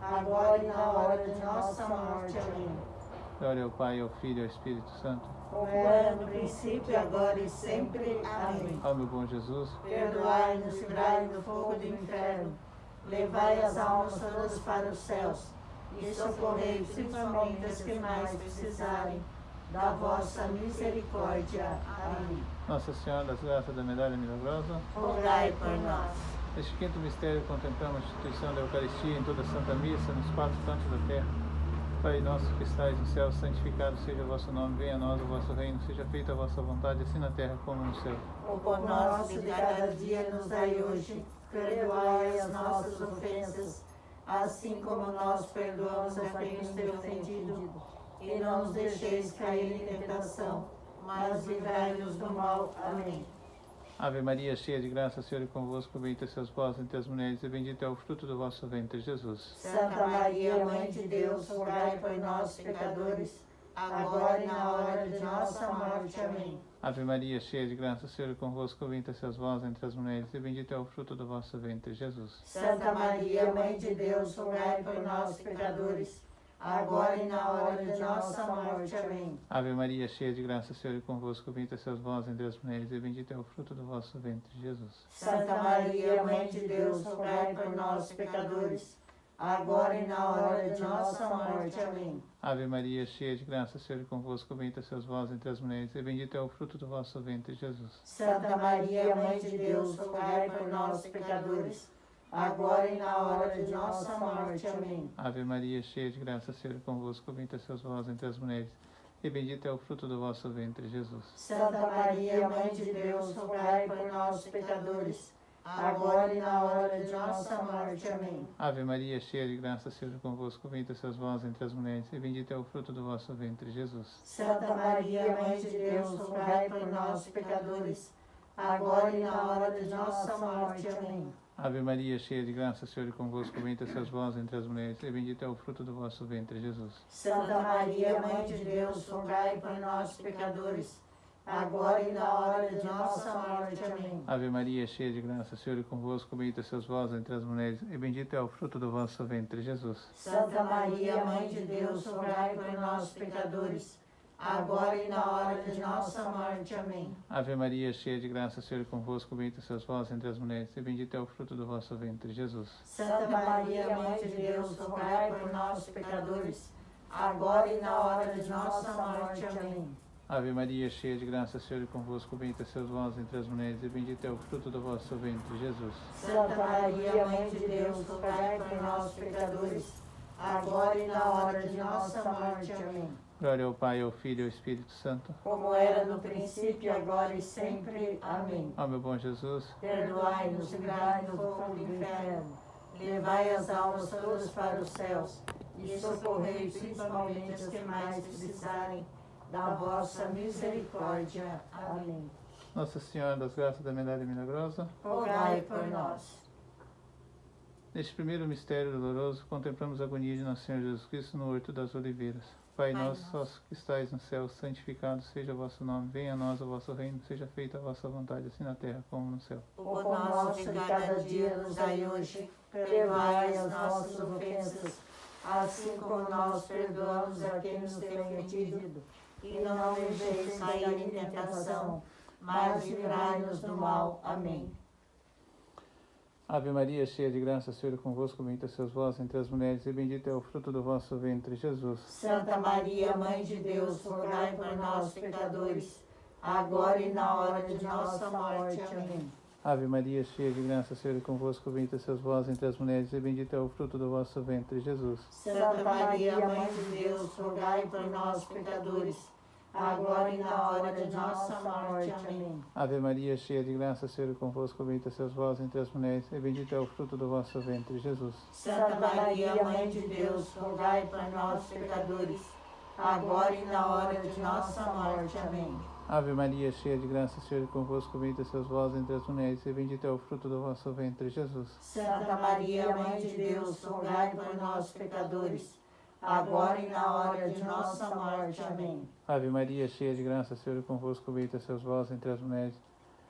agora e na hora de nossa morte. Amém. Glória ao Pai, ao Filho e ao Espírito Santo. Como era no princípio, agora e sempre. Amém. Ó meu bom Jesus, Perdoai-nos, livrai-nos do fogo do inferno, levai as almas todas para os céus e socorrei principalmente as que mais precisarem da vossa misericórdia. Amém. Nossa Senhora das Graças da Medalha Milagrosa. Rogai por nós. Neste quinto mistério contemplamos a instituição da Eucaristia em toda a Santa Missa, nos quatro cantos da terra. Pai nosso que estais no céu, santificado seja o vosso nome, venha a nós o vosso reino, seja feita a vossa vontade, assim na terra como no céu. O pão nosso de cada dia nos dai hoje, perdoai as nossas ofensas, assim como nós perdoamos a quem nos tem ofendido, e não nos deixeis cair em tentação, mas livrai-nos do mal. Amém. Ave Maria, cheia de graça, o Senhor é convosco, bendita sois vós entre as mulheres, e bendito é o fruto do vosso ventre, Jesus. Santa Maria, Mãe de Deus, rogai por nós, pecadores, agora e na hora de nossa morte. Amém. Ave Maria, cheia de graça, o Senhor é convosco, bendita sois vós entre as mulheres, e bendito é o fruto do vosso ventre, Jesus. Santa Maria, Mãe de Deus, rogai por nós, pecadores, agora e na hora de nossa morte. Amém. Ave Maria, cheia de graça, o Senhor é convosco, bendita sois vós entre as mulheres, e bendito é o fruto do vosso ventre, Jesus. Santa Maria, Mãe de Deus, rogai por nós, pecadores, agora e na hora de nossa morte. Amém. Ave Maria, cheia de graça, o Senhor é convosco, bendita sois vós entre as mulheres, e bendito é o fruto do vosso ventre, Jesus. Santa Maria, Mãe de Deus, rogai por nós, pecadores, agora e na hora de nossa morte. Amém. Ave Maria, cheia de graça, o Senhor é convosco, bendita sois vós entre as mulheres, e bendito é o fruto do vosso ventre, Jesus. Santa Maria, Mãe de Deus, rogai por nós, pecadores, agora e na hora de nossa morte. Amém. Ave Maria, cheia de graça, o Senhor é convosco, bendita sois vós entre as mulheres, e bendito é o fruto do vosso ventre, Jesus. Santa Maria, Mãe de Deus, rogai por nós, pecadores, agora e na hora de nossa morte. Amém. Ave Maria, cheia de graça, o Senhor é convosco, bendita sois vós entre as mulheres, e bendito é o fruto do vosso ventre, Jesus. Santa Maria, Mãe de Deus, rogai por nós, pecadores, agora e na hora de nossa morte. Amém. Ave Maria, cheia de graça, o Senhor é convosco, bendita sois vós entre as mulheres, e bendito é o fruto do vosso ventre, Jesus. Santa Maria, Mãe de Deus, rogai por nós, pecadores, agora e na hora de nossa morte. Amém. Ave Maria, cheia de graça, o Senhor é convosco, bendita sois vós entre as mulheres, e bendito é o fruto do vosso ventre, Jesus. Santa Maria, Mãe de Deus, rogai por nós, pecadores, agora e na hora de nossa morte. Amém. Ave Maria, cheia de graça, o Senhor é convosco, bendita sois vós entre as mulheres, e bendito é o fruto do vosso ventre, Jesus. Santa Maria, Mãe de Deus, rogai por nós, pecadores, agora e na hora de nossa morte. Amém. Glória ao Pai, ao Filho e ao Espírito Santo. Como era no princípio, agora e sempre. Amém. Ó meu bom Jesus, Perdoai-nos, livrai-nos do fogo do inferno, levai as almas todas para os céus e socorrei principalmente as que mais precisarem da vossa misericórdia. Amém. Nossa Senhora das Graças da Medalha Milagrosa. Rogai por nós. Neste primeiro mistério doloroso, contemplamos a agonia de Nosso Senhor Jesus Cristo no Horto das Oliveiras. Pai nosso que estais no céu, santificado seja o vosso nome. Venha a nós o vosso reino, seja feita a vossa vontade, assim na terra como no céu. O pão nosso de cada dia nos dai hoje, perdoai as nossas ofensas, assim como nós perdoamos a quem nos tem ofendido. E não nos deixeis cair em tentação, mas livrai-nos do mal. Amém. Ave Maria, cheia de graça, o Senhor é convosco, bendita sois vós entre as mulheres, e bendito é o fruto do vosso ventre, Jesus. Santa Maria, Mãe de Deus, rogai por nós, pecadores, agora e na hora de nossa morte. Amém. Ave Maria, cheia de graça, o Senhor é convosco, bendita sois vós entre as mulheres, e bendito é o fruto do vosso ventre, Jesus. Santa Maria, Mãe de Deus, rogai por nós, pecadores, agora e na hora de nossa morte. Amém. Ave Maria, cheia de graça, o Senhor é convosco, bendita sois vós entre as mulheres, e bendito é o fruto do vosso ventre, Jesus. Santa Maria, Mãe de Deus, rogai por nós, pecadores, agora e na hora de nossa morte. Amém. Ave Maria, cheia de graça, o Senhor é convosco, bendita sois vós entre as mulheres, e bendito é o fruto do vosso ventre, Jesus. Santa Maria, Mãe de Deus, rogai por nós, pecadores, agora e na hora de nossa morte. Amém. Ave Maria, cheia de graça, o Senhor é convosco, bendita sois vós entre as mulheres,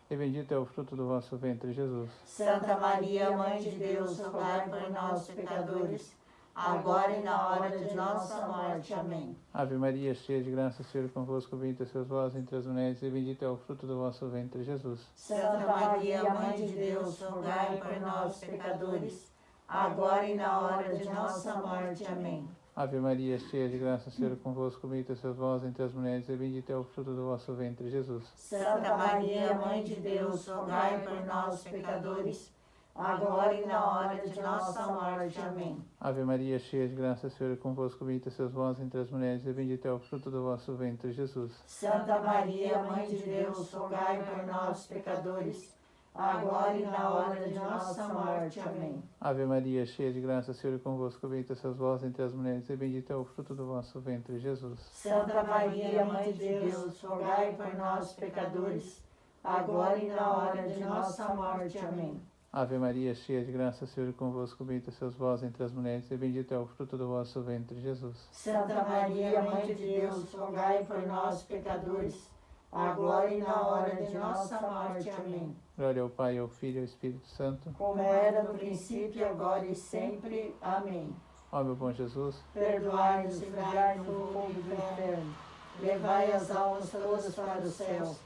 e bendito é o fruto do vosso ventre, Jesus. Santa Maria, Mãe de Deus, rogai por nós, pecadores, agora e na hora de nossa morte. Amém. Ave Maria, cheia de graça, o Senhor é convosco, bendita sois vós entre as mulheres, e bendito é o fruto do vosso ventre, Jesus. Santa Maria, Mãe de Deus, rogai por nós, pecadores, agora e na hora de nossa morte. Amém. Ave Maria, cheia de graça, o Senhor é convosco, bendita sois vós entre as mulheres, e bendito é o fruto do vosso ventre, Jesus. Santa Maria, Mãe de Deus, rogai por nós, pecadores, agora e na hora de nossa morte. Amém. Ave Maria, cheia de graça, o Senhor é convosco, bendita sois vós entre as mulheres, e bendito é o fruto do vosso ventre, Jesus. Santa Maria, Mãe de Deus, rogai por nós, pecadores, agora e na hora de nossa morte. Amém. Ave Maria, cheia de graça, o Senhor é convosco, bendita sois vós entre as mulheres, e bendito é o fruto do vosso ventre, Jesus. Santa Maria, Mãe de Deus, rogai por nós, pecadores, agora e na hora de nossa morte. Amém. Ave Maria, cheia de graça, o Senhor é convosco, bendita sois vós entre as mulheres, e bendito é o fruto do vosso ventre, Jesus. Santa Maria, Mãe de Deus, rogai por nós, pecadores, agora e na hora de nossa morte. Amém. Glória ao Pai, ao Filho e ao Espírito Santo. Como era no princípio, agora e sempre. Amém. Ó meu bom Jesus, Perdoai-nos, livrai-nos do fogo do inferno, levai as almas todas para os céus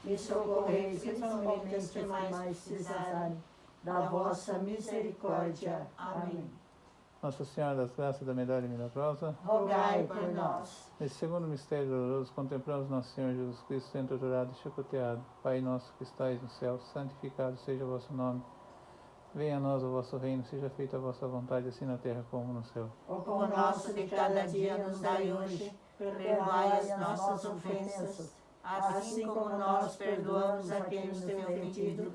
e socorrei principalmente os que mais precisarem da vossa misericórdia. Amém. Nossa Senhora das Graças da Medalha Milagrosa. Rogai por nós. Nesse segundo mistério doloroso, contemplamos Nosso Senhor Jesus Cristo sendo torturado e chicoteado. Pai nosso que estais no céu, santificado seja o vosso nome. Venha a nós o vosso reino, seja feita a vossa vontade, assim na terra como no céu. O pão nosso de cada dia nos dai hoje, perdoai as nossas ofensas, assim como nós perdoamos a quem nos tem ofendido.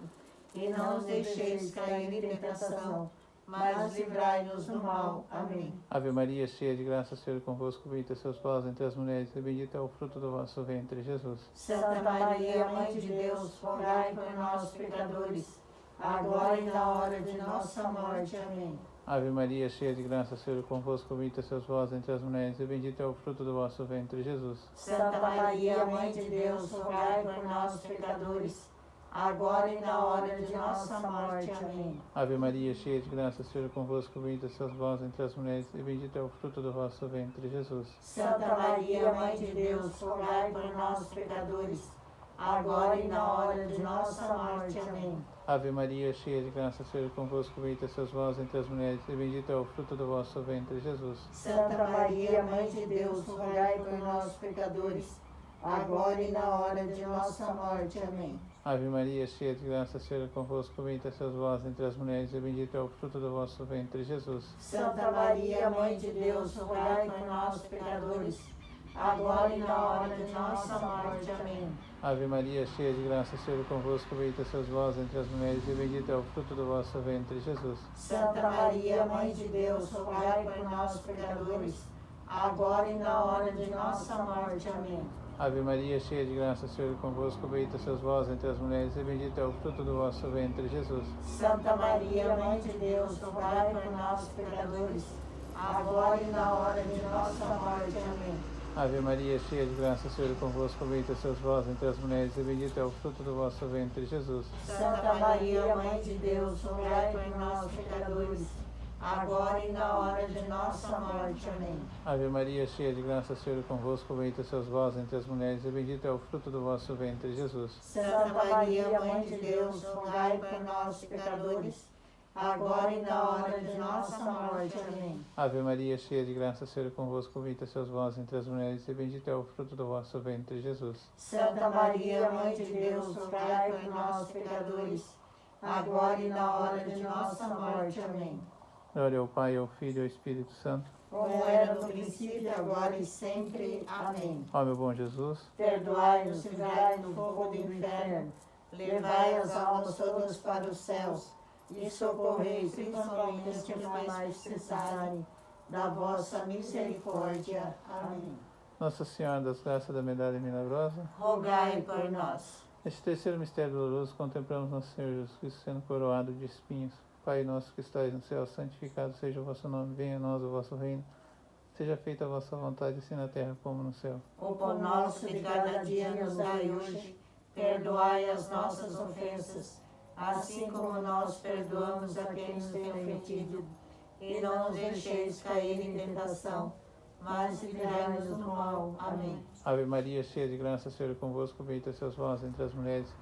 e não nos deixeis cair em tentação, mas livrai-nos do mal. Amém. Ave Maria, cheia de graça, o Senhor é convosco, bendita sois vós entre as mulheres, e bendito é o fruto do vosso ventre, Jesus. Santa Maria, Mãe de Deus, rogai por nós, pecadores, agora e na hora de nossa morte. Amém. Ave Maria, cheia de graça, o Senhor é convosco, bendita sois vós entre as mulheres, e bendito é o fruto do vosso ventre, Jesus. Santa Maria, Mãe de Deus, rogai por nós, pecadores, agora e na hora de nossa morte. Amém. Ave Maria, cheia de graça, o Senhor é convosco, bendita sois vós entre as mulheres, e bendito é o fruto do vosso ventre, Jesus. Santa Maria, Mãe de Deus, rogai por nós, pecadores, agora e na hora de nossa morte. Amém. Ave Maria, cheia de graça, o Senhor é convosco, bendita sois vós entre as mulheres, e bendito é o fruto do vosso ventre, Jesus. Santa Maria, Mãe de Deus, rogai por nós, pecadores, agora e na hora de nossa morte. Amém. Ave Maria, cheia de graça, o Senhor é convosco, bendita sois vós entre as mulheres, e bendito é o fruto do vosso ventre, Jesus. Santa Maria, Mãe de Deus, rogai por nós, pecadores, agora e na hora de nossa morte. Amém. Ave Maria, cheia de graça, o Senhor é convosco, bendita sois vós entre as mulheres, e bendito é o fruto do vosso ventre, Jesus. Santa Maria, Mãe de Deus, rogai por nós, pecadores, agora e na hora de nossa morte. Amém. Ave Maria, cheia de graça, o Senhor é convosco, bendita sois vós entre as mulheres, e bendito é o fruto do vosso ventre, Jesus. Santa Maria, Mãe de Deus, rogai por nós, pecadores, agora e na hora de nossa morte. Amém. Ave Maria, cheia de graça, o Senhor é convosco, bendita sois vós entre as mulheres, e bendito é o fruto do vosso ventre, Jesus. Santa Maria, Mãe de Deus, rogai por nós, pecadores, agora e na hora de nossa morte. Amém. Ave Maria, cheia de graça, o Senhor é convosco, bendita sois vós entre as mulheres, e bendito é o fruto do vosso ventre, Jesus. Santa Maria, Mãe de Deus, rogai por nós, pecadores, agora e na hora de nossa morte. Amém. Ave Maria, cheia de graça, o Senhor é convosco, bendita sois vós entre as mulheres, e bendito é o fruto do vosso ventre, Jesus. Santa Maria, Mãe de Deus, rogai por nós, pecadores, agora e na hora de nossa morte. Amém. Glória ao Pai, ao Filho e ao Espírito Santo. Como era no princípio, agora e sempre. Amém. Ó meu bom Jesus, Perdoai-nos, livrai do fogo do inferno, levai as almas todas para os céus, e socorrei principalmente os que mais precisarem da vossa misericórdia. Amém. Nossa Senhora das Graças da Medalha Milagrosa. Rogai por nós. Neste terceiro mistério doloroso, contemplamos nosso Senhor Jesus Cristo sendo coroado de espinhos. Pai nosso que estais no céu, santificado seja o vosso nome, venha a nós o vosso reino. Seja feita a vossa vontade, assim na terra como no céu. O pão nosso de cada dia nos dai hoje, perdoai as nossas ofensas, assim como nós perdoamos a quem nos tem ofendido. E não nos deixeis cair em tentação, mas livrai-nos do mal. Amém. Ave Maria, cheia de graça, o Senhor é convosco, bendita sois vós entre as mulheres,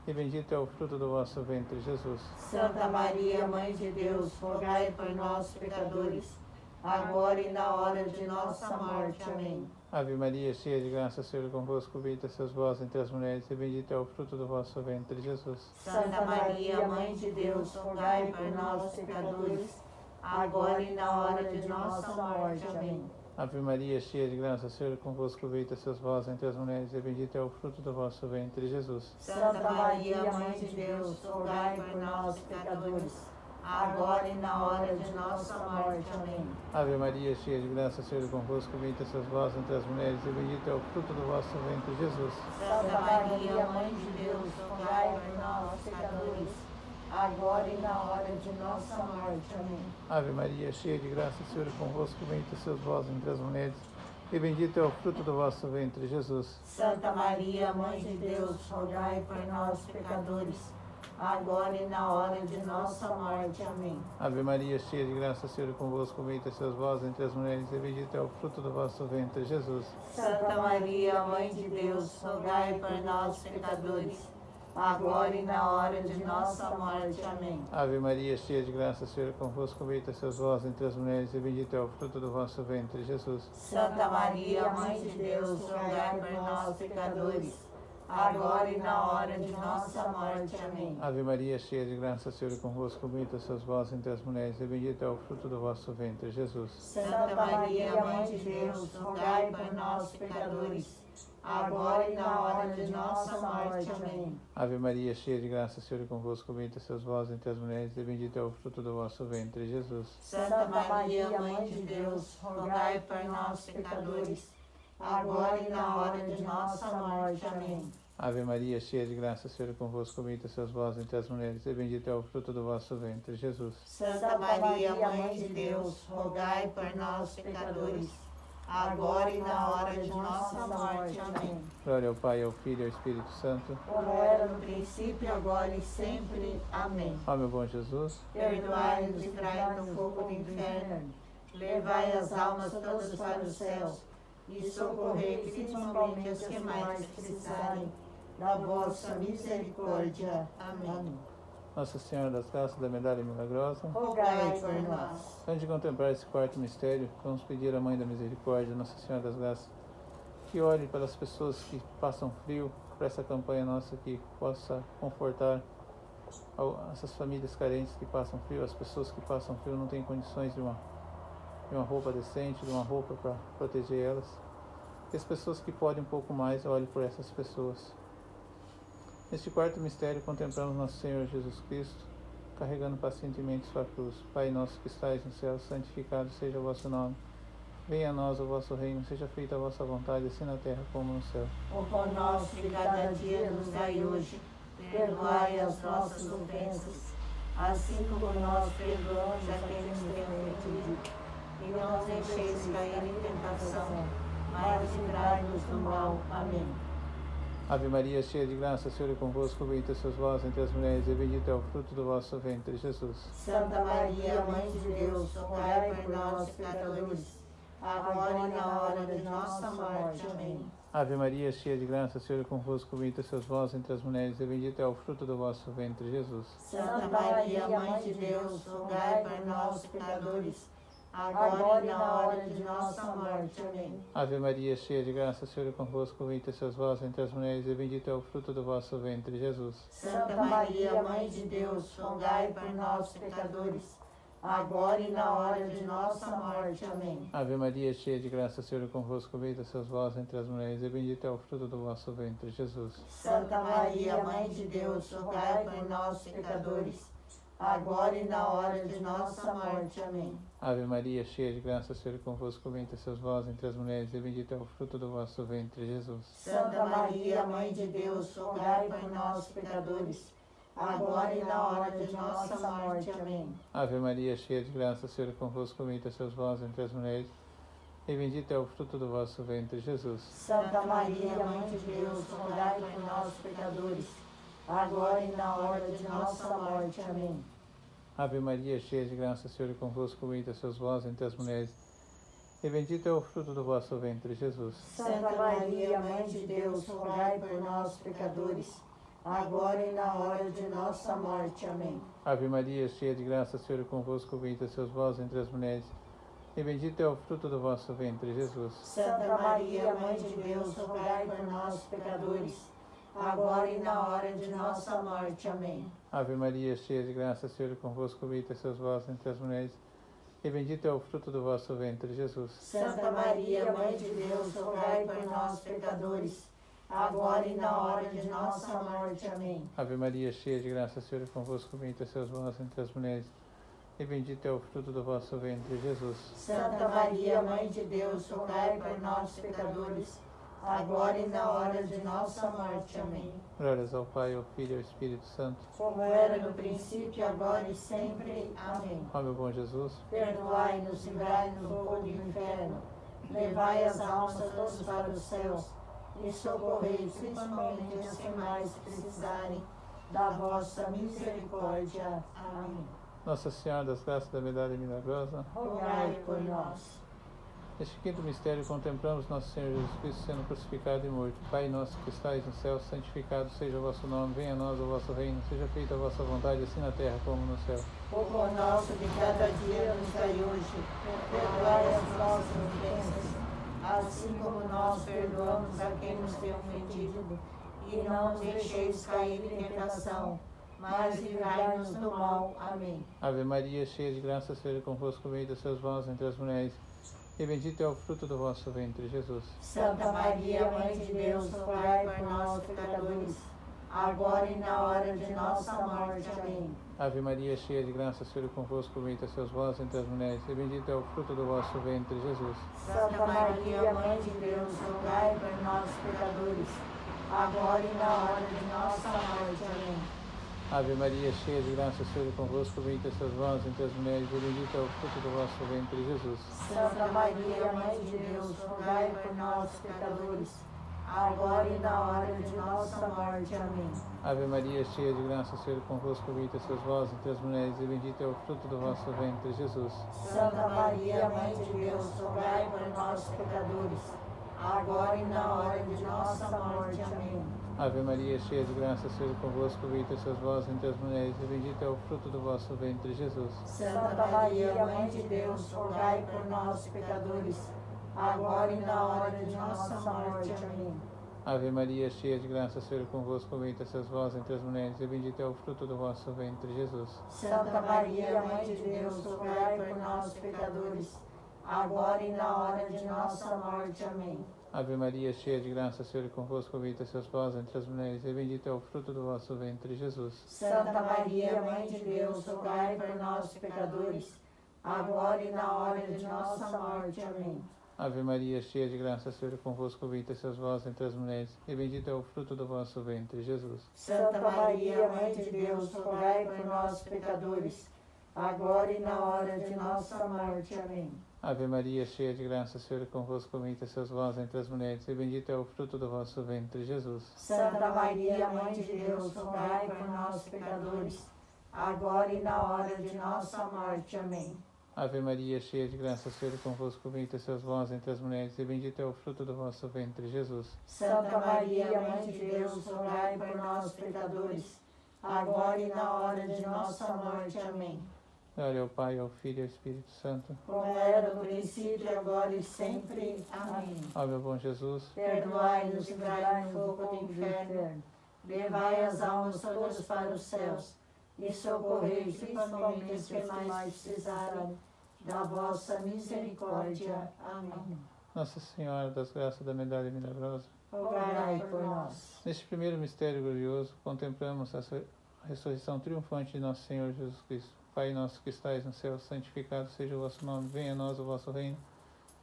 e bendito é o fruto do vosso ventre, Jesus. Santa Maria, Mãe de Deus, rogai por nós, pecadores, agora e na hora de nossa morte. Amém. Ave Maria, cheia de graça, o Senhor é convosco, bendita sois vós entre as mulheres, e bendito é o fruto do vosso ventre, Jesus. Santa Maria, Mãe de Deus, rogai por nós, pecadores, agora e na hora de nossa morte. Amém. Ave Maria, cheia de graça, o Senhor é convosco, bendita sois vós entre as mulheres, e bendito é o fruto do vosso ventre, Jesus. Santa Maria, Mãe de Deus, rogai por nós, pecadores, agora e na hora de nossa morte. Amém. Ave Maria, cheia de graça, o Senhor é convosco, bendita sois vós entre as mulheres, e bendito é o fruto do vosso ventre, Jesus. Santa Maria, Mãe de Deus, rogai por nós, pecadores, agora e na hora de nossa morte. Amém. Ave Maria, cheia de graça, o Senhor é convosco, bendita sois vós entre as mulheres, e bendito é o fruto do vosso ventre, Jesus. Santa Maria, Mãe de Deus, rogai por nós, pecadores, agora e na hora de nossa morte. Amém. Ave Maria, cheia de graça, o Senhor é convosco, bendita sois vós entre as mulheres, e bendito é o fruto do vosso ventre, Jesus. Santa Maria, Mãe de Deus, rogai por nós, pecadores, agora e na hora de nossa morte. Amém. Ave Maria, cheia de graça, o Senhor é convosco, bendita sois vós entre as mulheres, e bendito é o fruto do vosso ventre, Jesus. Santa Maria, Mãe de Deus, rogai por nós, pecadores, agora e na hora de nossa morte. Amém. Ave Maria, cheia de graça, o Senhor é convosco, bendita sois vós entre as mulheres, e bendito é o fruto do vosso ventre, Jesus. Santa Maria, Mãe de Deus, rogai por nós, pecadores, agora e na hora de nossa morte. Amém. Ave Maria, cheia de graça, o Senhor é convosco, bendita sois vós entre as mulheres, e bendito é o fruto do vosso ventre, Jesus. Santa Maria, Mãe de Deus, rogai por nós, pecadores, agora e na hora de nossa morte. Amém. Ave Maria, cheia de graça, o Senhor é convosco, bendita sois vós entre as mulheres, e bendito é o fruto do vosso ventre, Jesus. Santa Maria, Mãe de Deus, rogai por nós, pecadores, agora e na hora de nossa morte. Amém. Glória ao Pai, ao Filho e ao Espírito Santo. Como era no princípio, agora e sempre. Amém. Ó meu bom Jesus, Perdoai-nos e livrai no fogo do inferno, levai as almas todas para os céus e socorrei principalmente as que mais precisarem da vossa misericórdia. Amém. Nossa Senhora das Graças da Medalha Milagrosa, Rogai por nós. antes de contemplar esse quarto mistério, vamos pedir à Mãe da Misericórdia, Nossa Senhora das Graças, que olhe para as pessoas que passam frio, para essa campanha nossa que possa confortar essas famílias carentes que passam frio, as pessoas que passam frio não têm condições de uma roupa decente, de uma roupa para proteger elas. E as pessoas que podem um pouco mais, olhe por essas pessoas. Neste quarto mistério, contemplamos Nosso Senhor Jesus Cristo, carregando pacientemente sua cruz. Pai nosso que estais no céu, santificado seja o vosso nome. Venha a nós o vosso reino, seja feita a vossa vontade, assim na terra como no céu. O pão nosso de cada dia nos dai hoje. Perdoai as nossas ofensas, assim como nós perdoamos a quem nos tem ofendido. E não nos deixeis cair em tentação, mas livrai-nos do mal. Amém. Ave Maria, cheia de graça, o Senhor é convosco, bendita sois vós entre as mulheres, e bendito é o fruto do vosso ventre, Jesus. Santa Maria, Mãe de Deus, rogai por nós, pecadores, agora e na hora de nossa morte. Amém. Ave Maria, cheia de graça, o Senhor é convosco, bendita sois vós entre as mulheres, e bendito é o fruto do vosso ventre, Jesus. Santa Maria, Mãe de Deus, rogai por nós, pecadores, agora e na hora de nossa morte. Amém. Ave Maria, cheia de graça, o Senhor é convosco, bendita sois vós entre as mulheres, e bendito é o fruto do vosso ventre, Jesus. Santa Maria, Mãe de Deus, rogai por nós, pecadores, agora e na hora de nossa morte. Amém. Ave Maria, cheia de graça, o Senhor é convosco, bendita sois vós entre as mulheres, e bendito é o fruto do vosso ventre, Jesus. Santa Maria, Mãe de Deus, rogai por nós, pecadores, agora e na hora de nossa morte. Amém. Ave Maria, cheia de graça, o Senhor é convosco, bendita sois vós entre as mulheres, e bendito é o fruto do vosso ventre, Jesus. Santa Maria, Mãe de Deus, rogai por nós, pecadores, agora e na hora de nossa morte. Amém. Ave Maria, cheia de graça, o Senhor é convosco, bendita sois vós entre as mulheres, e bendito é o fruto do vosso ventre, Jesus. Santa Maria, Mãe de Deus, rogai por nós, pecadores, agora e na hora de nossa morte. Amém. Ave Maria, cheia de graça, o Senhor é convosco, bendita sois vós entre as mulheres, e bendito é o fruto do vosso ventre, Jesus. Santa Maria, Mãe de Deus, rogai por nós, pecadores, agora e na hora de nossa morte. Amém. Ave Maria, cheia de graça, o Senhor é convosco, bendita sois vós entre as mulheres, e bendito é o fruto do vosso ventre, Jesus. Santa Maria, Mãe de Deus, rogai por nós, pecadores, agora e na hora de nossa morte. Amém. Ave Maria, cheia de graça, o Senhor é convosco, bendita sois vós entre as mulheres, e bendito é o fruto do vosso ventre, Jesus. Santa Maria, Mãe de Deus, rogai por nós, pecadores, agora e na hora de nossa morte. Amém. Ave Maria, cheia de graça, o Senhor é convosco, bendita sois vós entre as mulheres, e bendito é o fruto do vosso ventre, Jesus. Santa Maria, Mãe de Deus, rogai por nós, pecadores, agora e na hora de nossa morte. Amém. Glórias ao Pai, ao Filho e ao Espírito Santo. Como era no princípio, agora e sempre. Amém. Ó meu bom Jesus, Perdoai-nos, livrai-nos do fogo do inferno, levai as almas todas para os céus e socorrei principalmente as que mais precisarem da vossa misericórdia. Amém. Nossa Senhora das Graças da Medalha Milagrosa, Rogai por nós. neste quinto mistério contemplamos Nosso Senhor Jesus Cristo sendo crucificado e morto. Pai nosso que estais no céu, santificado seja o vosso nome, venha a nós o vosso reino, seja feita a vossa vontade, assim na terra como no céu. O pão nosso de cada dia nos dai hoje, perdoai as nossas ofensas, assim como nós perdoamos a quem nos tem ofendido, e não nos deixeis cair em tentação, mas livrai-nos do mal. Amém. Ave Maria, cheia de graça, seja convosco, bendita sois vós entre as mulheres, e bendito é o fruto do vosso ventre, Jesus. Santa Maria, Mãe de Deus, rogai por nós, pecadores, agora e na hora de nossa morte. Amém. Ave Maria, cheia de graça, o Senhor é convosco, bendita sois vós entre as mulheres, e bendito é o fruto do vosso ventre, Jesus. Santa Maria, Mãe de Deus, rogai por nós, pecadores, agora e na hora de nossa morte. Amém. Ave Maria, cheia de graça, o Senhor é convosco, bendita sois vós entre as mulheres, e bendito é o fruto do vosso ventre, Jesus. Santa Maria, Mãe de Deus, rogai por nós, pecadores, agora e na hora de nossa morte. Amém. Ave Maria, cheia de graça, o Senhor é convosco, bendita sois vós entre as mulheres, e bendito é o fruto do vosso ventre, Jesus. Santa Maria, Mãe de Deus, rogai por nós, pecadores, agora e na hora de nossa morte. Amém. Ave Maria, cheia de graça, o Senhor é convosco, bendita sois vós entre as mulheres, e bendito é o fruto do vosso ventre, Jesus. Santa Maria, Mãe de Deus, rogai por nós, pecadores, agora e na hora de nossa morte. Amém. Ave Maria, cheia de graça, o Senhor é convosco, bendita sois vós entre as mulheres, e bendito é o fruto do vosso ventre, Jesus. Santa Maria, Mãe de Deus, rogai por nós, pecadores, agora e na hora de nossa morte. Amém. Ave Maria, cheia de graça, o Senhor é convosco, bendita sois vós entre as mulheres, e bendito é o fruto do vosso ventre, Jesus. Santa Maria, Mãe de Deus, rogai por nós, pecadores, agora e na hora de nossa morte. Amém. Ave Maria, cheia de graça, o Senhor é convosco, bendita sois vós entre as mulheres, e bendito é o fruto do vosso ventre, Jesus. Santa Maria, Mãe de Deus, rogai por nós, pecadores, agora e na hora de nossa morte. Amém. Ave Maria, cheia de graça, o Senhor é convosco, bendita sois vós entre as mulheres, e bendito é o fruto do vosso ventre, Jesus. Santa Maria, Mãe de Deus, rogai por nós, pecadores, agora e na hora de nossa morte. Amém. Ave Maria, cheia de graça, o Senhor é convosco, bendita sois vós entre as mulheres, e bendito é o fruto do vosso ventre, Jesus. Santa Maria, Mãe de Deus, rogai por nós, pecadores, agora e na hora de nossa morte. Amém. Glória ao Pai, ao Filho e ao Espírito Santo. Como era no princípio, agora e sempre. Amém. Ó meu bom Jesus, Perdoai-nos, livrai-nos do fogo do inferno, levai as almas todas para os céus, e socorrei principalmente os que mais precisarem da vossa misericórdia. Amém. Nossa Senhora das Graças da Medalha Milagrosa. Rogai por nós. Neste primeiro mistério glorioso, contemplamos a ressurreição triunfante de nosso Senhor Jesus Cristo. Pai nosso que estais no céu, santificado seja o vosso nome, venha a nós o vosso reino.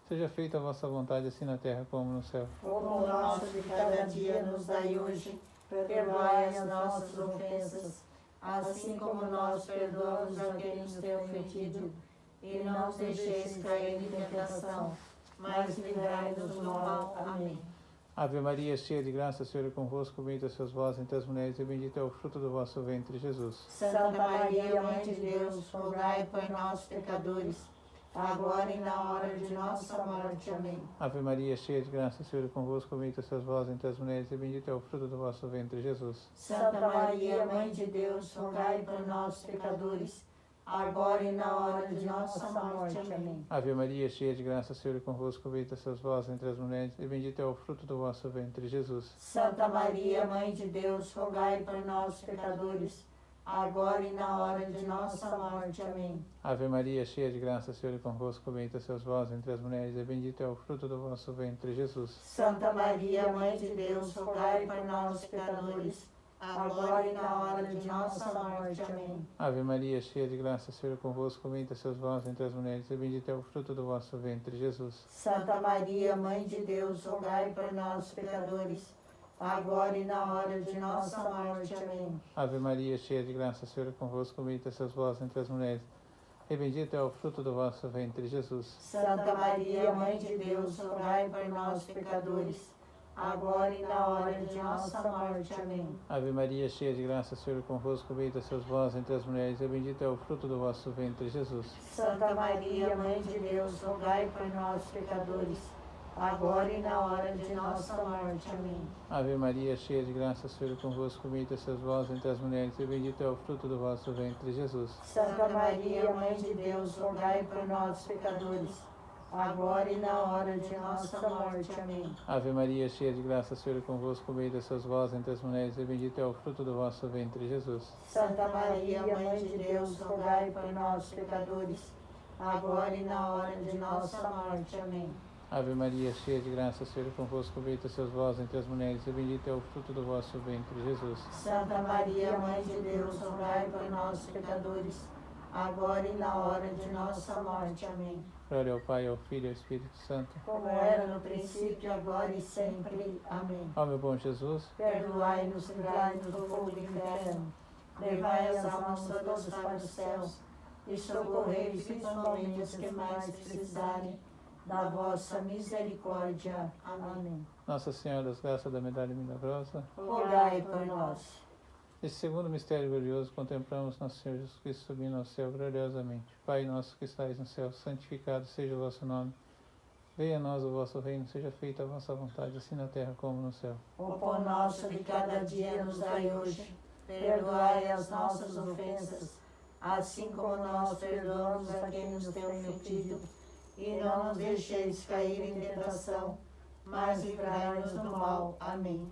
Seja feita a vossa vontade, assim na terra como no céu. O pão nosso de cada dia nos dai hoje, perdoai as nossas ofensas, assim como nós perdoamos a quem nos tem ofendido, e não nos deixeis cair em tentação, mas livrai-nos do mal. Amém. Ave Maria, cheia de graça, o Senhor é convosco, bendita sois vós entre as mulheres, e bendito é o fruto do vosso ventre, Jesus. Santa Maria, Mãe de Deus, rogai por nós, pecadores, agora e na hora de nossa morte. Amém. Ave Maria, cheia de graça, o Senhor é convosco, bendita sois vós entre as mulheres, e bendito é o fruto do vosso ventre, Jesus. Santa Maria, Mãe de Deus, rogai por nós, pecadores, agora e na hora de nossa morte. Amém. Ave Maria, cheia de graça, o Senhor é convosco, bendita sois vós entre as mulheres, e bendito é o fruto do vosso ventre, Jesus. Santa Maria, Mãe de Deus, rogai por nós, pecadores, agora e na hora de nossa morte. Amém. Ave Maria, cheia de graça, o Senhor é convosco, bendita sois vós entre as mulheres, e bendito é o fruto do vosso ventre, Jesus. Santa Maria, Mãe de Deus, rogai por nós, pecadores, agora e na hora de nossa morte. Amém. Ave Maria, cheia de graça, o Senhor é convosco, bendita sois vós entre as mulheres, e bendito é o fruto do vosso ventre, Jesus. Santa Maria, Mãe de Deus, rogai por nós, pecadores, agora e na hora de nossa morte. Amém. Ave Maria, cheia de graça, o Senhor é convosco, bendita sois vós entre as mulheres, e bendito é o fruto do vosso ventre, Jesus. Santa Maria, Mãe de Deus, rogai por nós, pecadores, agora e na hora de nossa morte. Amém. Ave Maria, cheia de graça, o Senhor é convosco, bendita sois vós entre as mulheres, e bendito é o fruto do vosso ventre, Jesus. Santa Maria, Mãe de Deus, rogai por nós, pecadores, agora e na hora de nossa morte. Amém. Ave Maria, cheia de graça, o Senhor é convosco, bendita sois vós entre as mulheres, e bendito é o fruto do vosso ventre, Jesus. Santa Maria, Mãe de Deus, rogai por nós, pecadores, agora e na hora de nossa morte. Amém. Ave Maria, cheia de graça, o Senhor é convosco, bendita sois vós entre as mulheres, e bendito é o fruto do vosso ventre, Jesus. Santa Maria, Mãe de Deus, rogai por nós, pecadores, agora e na hora de nossa morte. Amém. Ave Maria, cheia de graça, o Senhor é convosco, bendita sois vós entre as mulheres, e bendito é o fruto do vosso ventre, Jesus. Santa Maria, Mãe de Deus, rogai por nós, pecadores, agora e na hora de nossa morte. Amém. Glória ao Pai, ao Filho e ao Espírito Santo. Como era no princípio, agora e sempre. Amém. Ó meu bom Jesus, Perdoai-nos, livrai-nos do fogo do inferno, levai as almas todas para os céus e socorrei principalmente os que mais precisarem da vossa misericórdia. Amém. Nossa Senhora das Graças da Medalha Milagrosa. Rogai por nós. Nesse segundo mistério glorioso, contemplamos nosso Senhor Jesus Cristo subindo ao céu gloriosamente. Pai nosso que estais no céu, santificado seja o vosso nome. Venha a nós o vosso reino, seja feita a vossa vontade, assim na terra como no céu. O pão nosso de cada dia nos dai hoje. Perdoai as nossas ofensas, assim como nós perdoamos a quem nos tem ofendido. E não nos deixeis cair em tentação, mas livrai-nos do mal. Amém.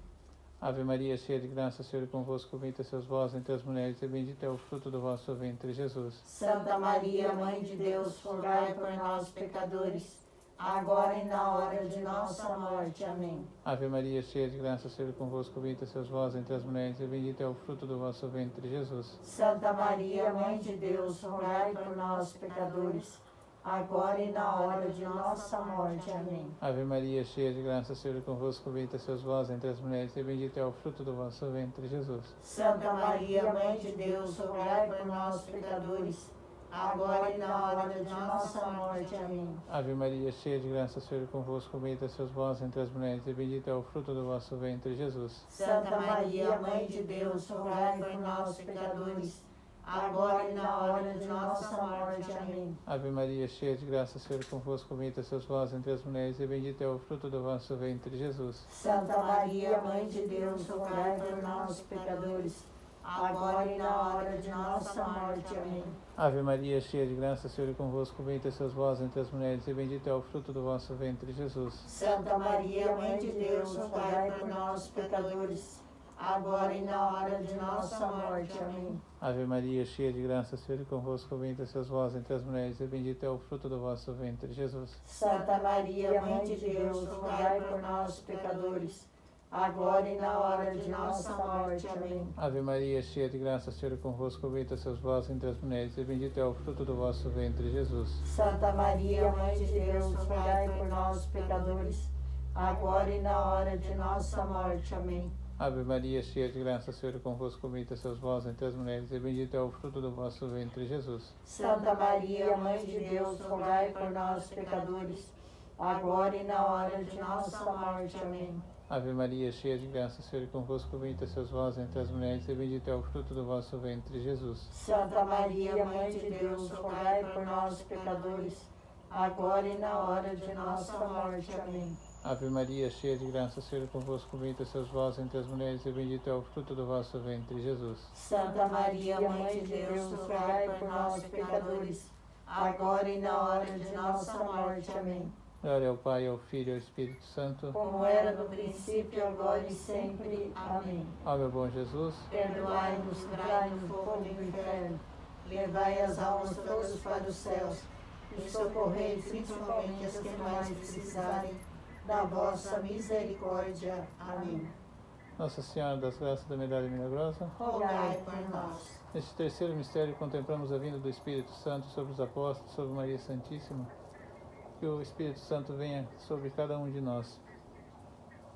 Ave Maria, cheia de graça, o Senhor é convosco, bendita sois vós entre as mulheres, e bendito é o fruto do vosso ventre, Jesus. Santa Maria, Mãe de Deus, rogai por nós, pecadores, agora e na hora de nossa morte. Amém. Ave Maria, cheia de graça, o Senhor é convosco, bendita sois vós entre as mulheres, e bendito é o fruto do vosso ventre, Jesus. Santa Maria, Mãe de Deus, rogai por nós, pecadores, agora e na hora de nossa morte. Amém. Ave Maria, cheia de graça, o Senhor é convosco, bendita sois vós entre as mulheres, e bendito é o fruto do vosso ventre, Jesus. Santa Maria, Mãe de Deus, rogai por nós, pecadores, agora e na hora de nossa morte. Amém. Ave Maria, cheia de graça, o Senhor é convosco, bendita sois vós entre as mulheres, e bendito é o fruto do vosso ventre, Jesus. Santa Maria, Mãe de Deus, rogai por nós, pecadores, agora e na hora de nossa morte. Amém. Ave Maria, cheia de graça, o Senhor é convosco, bendita sois vós entre as mulheres, e bendito é o fruto do vosso ventre, Jesus. Santa Maria, Mãe de Deus, rogai por nós, pecadores, agora e na hora de nossa morte. Amém. Ave Maria, cheia de graça, o Senhor é convosco, bendita sois vós entre as mulheres, e bendito é o fruto do vosso ventre, Jesus. Santa Maria, Mãe de Deus, rogai por nós, pecadores, agora e na hora de nossa morte. Amém. Ave Maria, cheia de graça, o Senhor é convosco, bendita sois vós entre as mulheres, e bendito é o fruto do vosso ventre, Jesus. Santa Maria, Mãe de Deus, rogai por nós, pecadores, agora e na hora de nossa morte. Amém. Ave Maria, cheia de graça, o Senhor é convosco, bendita sois vós entre as mulheres, e bendito é o fruto do vosso ventre, Jesus. Santa Maria, Mãe de Deus, rogai por nós, pecadores, agora e na hora de nossa morte. Amém. Ave Maria, cheia de graça, o Senhor é convosco, bendita sois vós entre as mulheres, e bendito é o fruto do vosso ventre, Jesus. Santa Maria, Mãe de Deus, rogai por nós, pecadores, agora e na hora de nossa morte. Amém. Ave Maria, cheia de graça, o Senhor é convosco, bendita sois vós entre as mulheres, e bendito é o fruto do vosso ventre, Jesus. Santa Maria, Mãe de Deus, rogai por nós, pecadores, agora e na hora de nossa morte. Amém. Ave Maria, cheia de graça, o Senhor é convosco, bendita sois vós entre as mulheres, e bendito é o fruto do vosso ventre, Jesus. Santa Maria, Mãe de Deus, rogai por nós, pecadores, agora e na hora de nossa morte. Amém. Glória ao Pai, ao Filho e ao Espírito Santo. Como era no princípio, agora e sempre. Amém. Ó meu bom Jesus, Perdoai-nos, livrai-nos do fogo do inferno, levai as almas todas para os céus e socorrei principalmente as que mais precisarem da vossa misericórdia. Amém. Nossa Senhora das Graças da Medalha Milagrosa. Rogai por nós. Neste terceiro mistério, contemplamos a vinda do Espírito Santo sobre os apóstolos, sobre Maria Santíssima. Que o Espírito Santo venha sobre cada um de nós.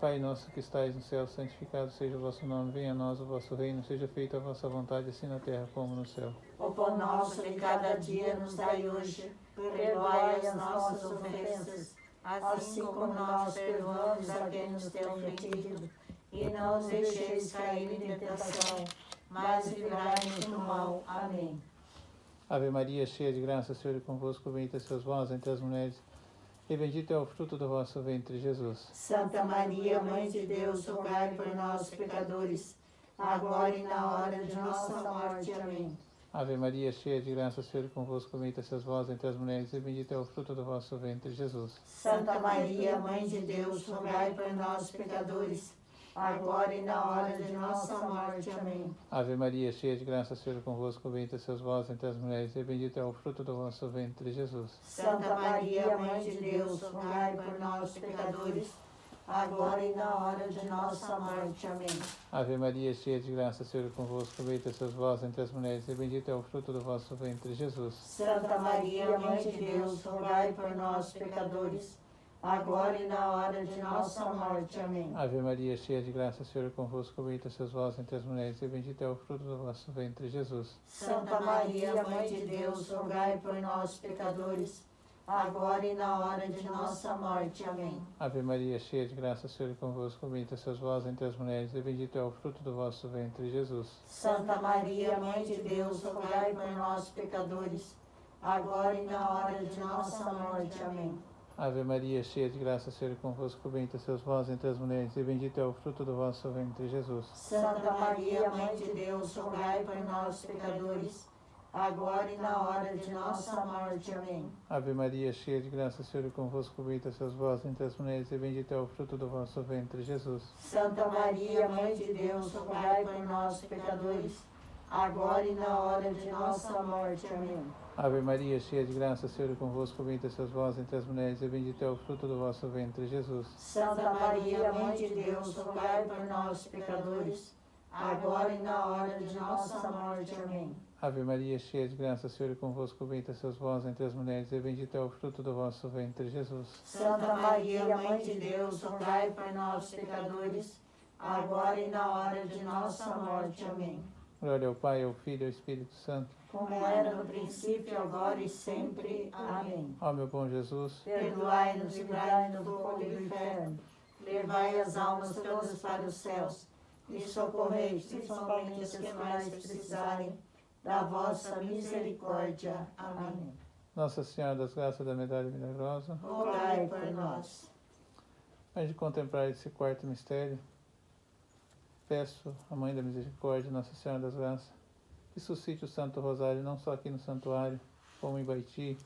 Pai nosso que estais no céu, santificado seja o vosso nome. Venha a nós o vosso reino, seja feita a vossa vontade, assim na terra como no céu. O pão nosso de cada dia nos dai hoje. Perdoai as nossas ofensas, assim como nós perdoamos a quem nos tem ofendido. E não os deixeis cair em tentação, mas livrai-nos do mal. Amém. Ave Maria, cheia de graça, o Senhor é convosco, bendita sois vós entre as mulheres, e bendito é o fruto do vosso ventre, Jesus. Santa Maria, Mãe de Deus, rogai por nós, pecadores, agora e na hora de nossa morte. Amém. Ave Maria, cheia de graça, o Senhor é convosco, bendita sois vós entre as mulheres, e bendito é o fruto do vosso ventre, Jesus. Santa Maria, Mãe de Deus, rogai por nós, pecadores, agora e na hora de nossa morte. Amém. Ave Maria, cheia de graça, o Senhor é convosco, bendita sois vós entre as mulheres, e bendito é o fruto do vosso ventre, Jesus. Santa Maria, Mãe de Deus, rogai por nós, pecadores, agora e na hora de nossa morte. Amém. Ave Maria, cheia de graça, o Senhor é convosco, bendita sois vós entre as mulheres, e bendito é o fruto do vosso ventre, Jesus. Santa Maria, Mãe de Deus, rogai por nós, pecadores, agora e na hora de nossa morte. Amém. Ave Maria, cheia de graça, o Senhor é convosco, bendita sois vós entre as mulheres, e bendito é o fruto do vosso ventre, Jesus. Santa Maria, Mãe de Deus, rogai por nós, pecadores, agora e na hora de nossa morte. Amém. Ave Maria, cheia de graça, o Senhor é convosco, bendita sois vós entre as mulheres, e bendito é o fruto do vosso ventre, Jesus. Santa Maria, Mãe de Deus, rogai por nós, pecadores, agora e na hora de nossa morte. Amém. Ave Maria, cheia de graça, o Senhor é convosco, bendita sois vós entre as mulheres, e bendito é o fruto do vosso ventre, Jesus. Santa Maria, Mãe de Deus, rogai por nós, pecadores, agora e na hora de nossa morte. Amém. Ave Maria, cheia de graça, o Senhor é convosco, bendita sois vós entre as mulheres, e bendito é o fruto do vosso ventre, Jesus. Santa Maria, Mãe de Deus, rogai por nós, pecadores, agora e na hora de nossa morte. Amém. Ave Maria, cheia de graça, o Senhor é convosco, bendita sois vós entre as mulheres, e bendito é o fruto do vosso ventre, Jesus. Santa Maria, Mãe de Deus, rogai por nós, pecadores, agora e na hora de nossa morte. Amém. Ave Maria, cheia de graça, o Senhor é convosco, bendita sois vós entre as mulheres, e bendito é o fruto do vosso ventre, Jesus. Santa Maria, Mãe de Deus, rogai por nós, pecadores, agora e na hora de nossa morte. Amém. Glória ao Pai, ao Filho e ao Espírito Santo. Como era no princípio, agora e sempre. Amém. Ó meu bom Jesus, Perdoai-nos e livrai-nos do fogo do inferno. Levai as almas todas para os céus e socorrei principalmente os que mais precisarem da vossa misericórdia. Amém. Nossa Senhora das Graças da Medalha Milagrosa, Rogai por nós. antes de contemplar esse quarto mistério, peço à Mãe da Misericórdia, Nossa Senhora das Graças, que suscite o Santo Rosário não só aqui no santuário, como em Baiti,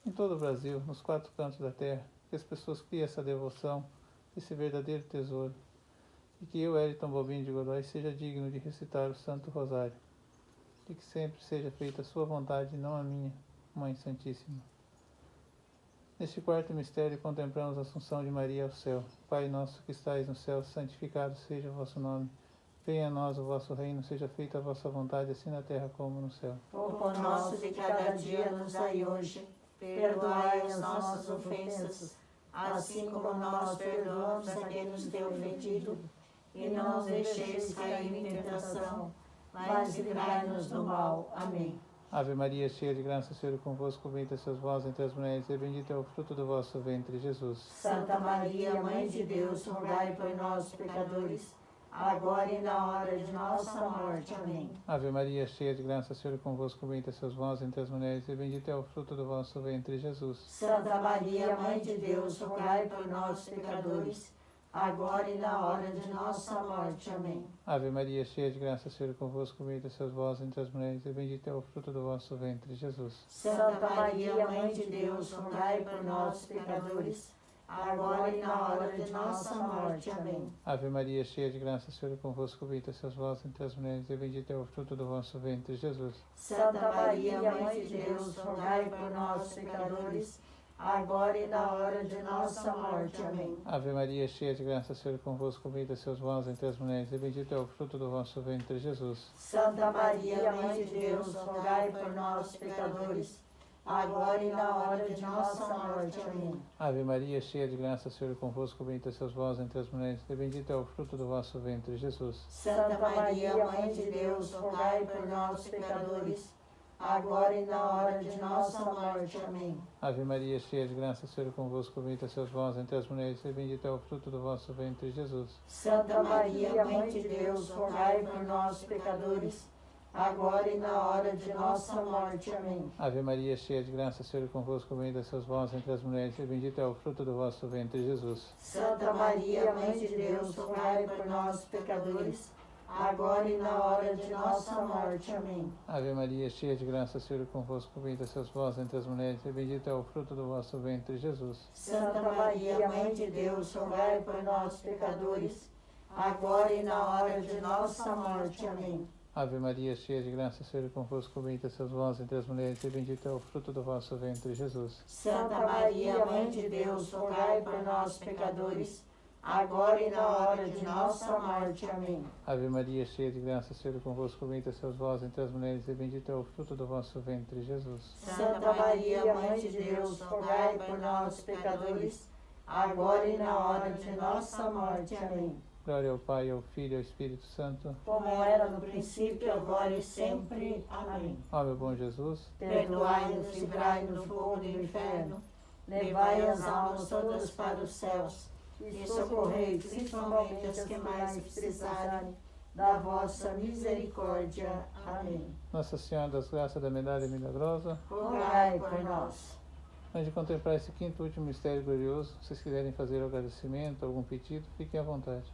em todo o Brasil, nos 4 cantos da terra, que as pessoas criem essa devoção, esse verdadeiro tesouro, e que eu, Eliton Bobinho de Godoy, seja digno de recitar o Santo Rosário, e que sempre seja feita a sua vontade e não a minha, Mãe Santíssima. Neste quarto mistério contemplamos a Assunção de Maria ao céu. Pai nosso que estais no céu, santificado seja o vosso nome. Venha a nós o vosso reino, seja feita a vossa vontade, assim na terra como no céu. O pão nosso de cada dia nos dai hoje. Perdoai as nossas ofensas, assim como nós perdoamos a quem nos tem ofendido. E não nos deixeis cair em tentação, mas livrai-nos do mal. Amém. Ave Maria, cheia de graça, o Senhor é convosco, bendita sois vós entre as mulheres, e bendito é o fruto do vosso ventre, Jesus. Santa Maria, Mãe de Deus, rogai por nós, pecadores, agora e na hora de nossa morte. Amém. Ave Maria, cheia de graça, o Senhor é convosco, bendita sois vós entre as mulheres, e bendito é o fruto do vosso ventre, Jesus. Santa Maria, Mãe de Deus, rogai por nós, pecadores, agora e na hora de nossa morte. Amém. Ave Maria, cheia de graça, o Senhor é convosco, bendita sois vós entre as mulheres, e bendito é o fruto do vosso ventre, Jesus. Santa Maria, Mãe de Deus, rogai por nós, pecadores, agora e na hora de nossa morte. Amém. Ave Maria, cheia de graça, o Senhor é convosco, bendita sois vós entre as mulheres, e bendito é o fruto do vosso ventre, Jesus. Santa Maria, Mãe de Deus, rogai por nós, pecadores, agora e na hora de nossa morte. Amém. Ave Maria, cheia de graça, o Senhor é convosco, bendita sois vós entre as mulheres, e bendito é o fruto do vosso ventre, Jesus. Santa Maria, Mãe de Deus, rogai por nós, pecadores, agora e na hora de nossa morte. Amém. Ave Maria, cheia de graça, o Senhor é convosco, bendita sois vós entre as mulheres, e bendito é o fruto do vosso ventre, Jesus. Santa Maria, Mãe de Deus, rogai por nós, pecadores, agora e na hora de nossa morte. Amém. Ave Maria, cheia de graça, o Senhor é convosco, bendita sois vós entre as mulheres, e bendito é o fruto do vosso ventre, Jesus. Santa Maria, Mãe de Deus, rogai por nós, pecadores, agora e na hora de nossa morte. Amém. Ave Maria, cheia de graça, o Senhor é convosco, bendita sois vós entre as mulheres, e bendito é o fruto do vosso ventre, Jesus. Santa Maria, Mãe de Deus, rogai por nós, pecadores, agora e na hora de nossa morte. Amém. Ave Maria, cheia de graça, o Senhor é convosco, bendita sois vós entre as mulheres, e bendito é o fruto do vosso ventre, Jesus. Santa Maria, Mãe de Deus, rogai por nós, pecadores, agora e na hora de nossa morte. Amém. Ave Maria, cheia de graça, o Senhor é convosco, bendita sois vós entre as mulheres, e bendito é o fruto do vosso ventre, Jesus. Santa Maria, Mãe de Deus, rogai por nós, pecadores, agora e na hora de nossa morte. Amém. Ave Maria, cheia de graça, o Senhor é convosco, bendita sois vós entre as mulheres, e bendito é o fruto do vosso ventre, Jesus. Santa Maria, Mãe de Deus, rogai por nós, pecadores, agora e na hora de nossa morte. Amém. Glória ao Pai, ao Filho e ao Espírito Santo. Como era no princípio, agora e sempre. Amém. Ó meu bom Jesus, Perdoai-nos, livrai-nos do fogo do inferno, levai as almas todas para os céus, e socorrei principalmente as que mais precisarem da vossa misericórdia. Amém. Nossa Senhora das Graças da Medalha Milagrosa, Rogai por nós. antes de contemplar esse quinto e último mistério glorioso, se vocês quiserem fazer agradecimento, algum pedido, fiquem à vontade.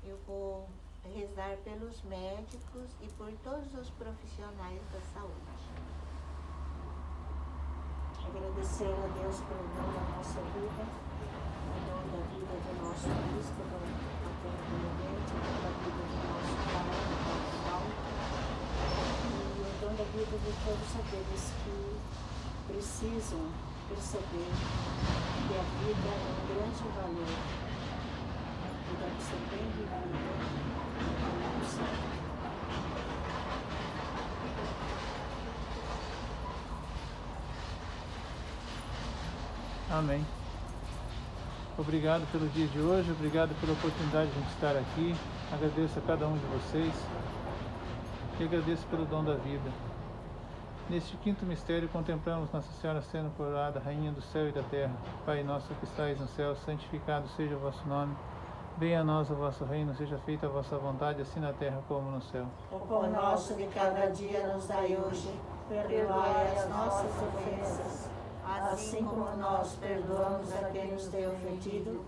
Eu vou rezar pelos médicos e por todos os profissionais da saúde. Agradecer a Deus pelo dom da nossa vida, o dom da vida do nosso bispo, da Terra Benevolente, pela vida do nosso pai, do Paulo, e o dom da vida de todos aqueles que precisam perceber que a vida é um grande valor e deve ser bem vivida no céu. Amém. Obrigado pelo dia de hoje, obrigado pela oportunidade de a gente estar aqui. Agradeço a cada um de vocês e agradeço pelo dom da vida. Neste quinto mistério, contemplamos Nossa Senhora sendo coroada, Rainha do céu e da terra. Pai nosso que estais no céu, santificado seja o vosso nome. Venha a nós o vosso reino, seja feita a vossa vontade, assim na terra como no céu. O pão nosso de cada dia nos dai hoje, perdoai as nossas ofensas, assim como nós perdoamos a quem nos tem ofendido,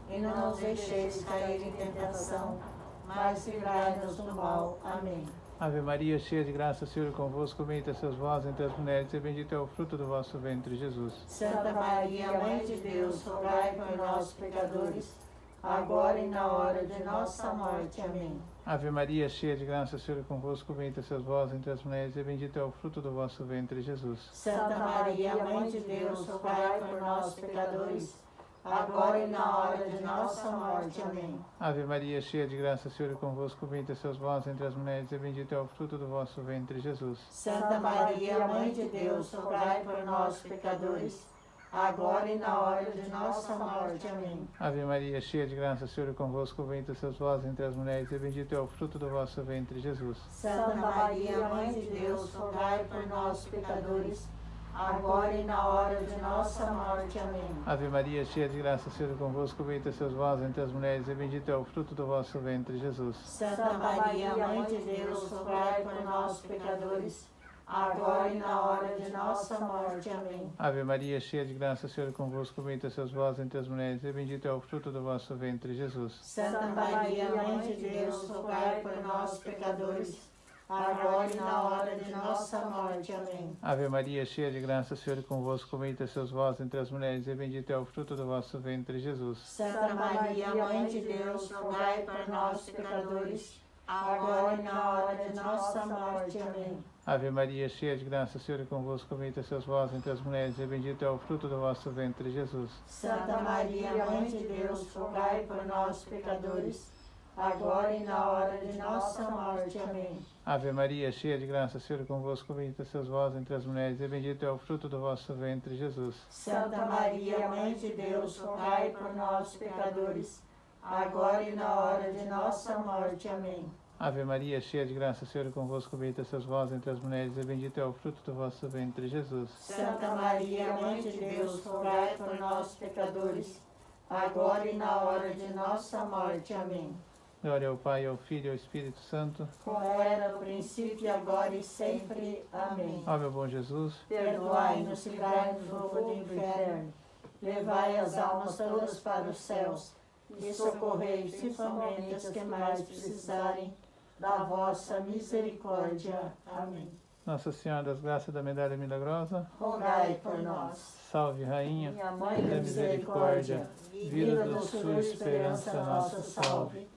e não nos deixeis cair em tentação, mas livrai-nos do mal. Amém. Ave Maria, cheia de graça, o Senhor é convosco, bendita sois vós entre as mulheres, e bendito é o fruto do vosso ventre, Jesus. Santa Maria, Mãe de Deus, rogai por nós, pecadores, agora e na hora de nossa morte. Amém. Ave Maria, cheia de graça, o Senhor é convosco, bendita sois vós entre as mulheres, e bendito é o fruto do vosso ventre, Jesus. Santa Maria, Mãe de Deus, rogai por nós, pecadores, agora e na hora de nossa morte. Amém. Ave Maria, cheia de graça, o Senhor é convosco, bendita sois vós entre as mulheres, e bendito é o fruto do vosso ventre, Jesus. Santa Maria, Mãe de Deus, rogai por nós, pecadores, agora e na hora de nossa morte. Amém. Ave Maria, cheia de graça, o Senhor é convosco, bendita sois vós entre as mulheres, e bendito é o fruto do vosso ventre, Jesus. Santa Maria, Mãe de Deus, rogai por nós, pecadores, agora e na hora de nossa morte. Amém. Ave Maria, cheia de graça, o Senhor é convosco, bendita sois vós entre as mulheres, e bendito é o fruto do vosso ventre, Jesus. Santa Maria, Mãe de Deus, rogai por nós, pecadores, agora e na hora de nossa morte. Amém. Ave Maria, cheia de graça, o Senhor é convosco, bendita sois vós entre as mulheres, e bendito é o fruto do vosso ventre, Jesus. Santa Maria, Mãe de Deus, rogai por nós, pecadores, agora e na hora de nossa morte. Amém. Ave Maria, cheia de graça, o Senhor é convosco, bendita sois vós entre as mulheres, e bendito é o fruto do vosso ventre, Jesus. Santa Maria, Mãe de Deus, rogai por nós, pecadores, agora e na hora de nossa morte. Amém. Ave Maria, cheia de graça, o Senhor é convosco, bendita sois vós entre as mulheres, e bendito é o fruto do vosso ventre, Jesus. Santa Maria, Mãe de Deus, rogai por nós, pecadores, agora e na hora de nossa morte. Amém. Ave Maria, cheia de graça, o Senhor é convosco, bendita sois vós entre as mulheres, e bendito é o fruto do vosso ventre, Jesus. Santa Maria, Mãe de Deus, rogai por nós, pecadores, agora e na hora de nossa morte. Amém. Ave Maria, cheia de graça, o Senhor é convosco, bendita sois vós entre as mulheres, e bendito é o fruto do vosso ventre, Jesus. Santa Maria, Mãe de Deus, rogai por nós, pecadores, agora e na hora de nossa morte. Amém. Glória ao Pai, ao Filho e ao Espírito Santo. Como era no princípio, agora e sempre. Amém. Ó meu bom Jesus, Perdoai-nos, livrai-nos do fogo do inferno, levai as almas todas para os céus, e socorrei principalmente as que mais precisarem da vossa misericórdia. Amém. Nossa Senhora das Graças da Medalha Milagrosa, rogai por nós. salve Rainha Minha Mãe da Misericórdia, vida, doçura e esperança nossa, salve.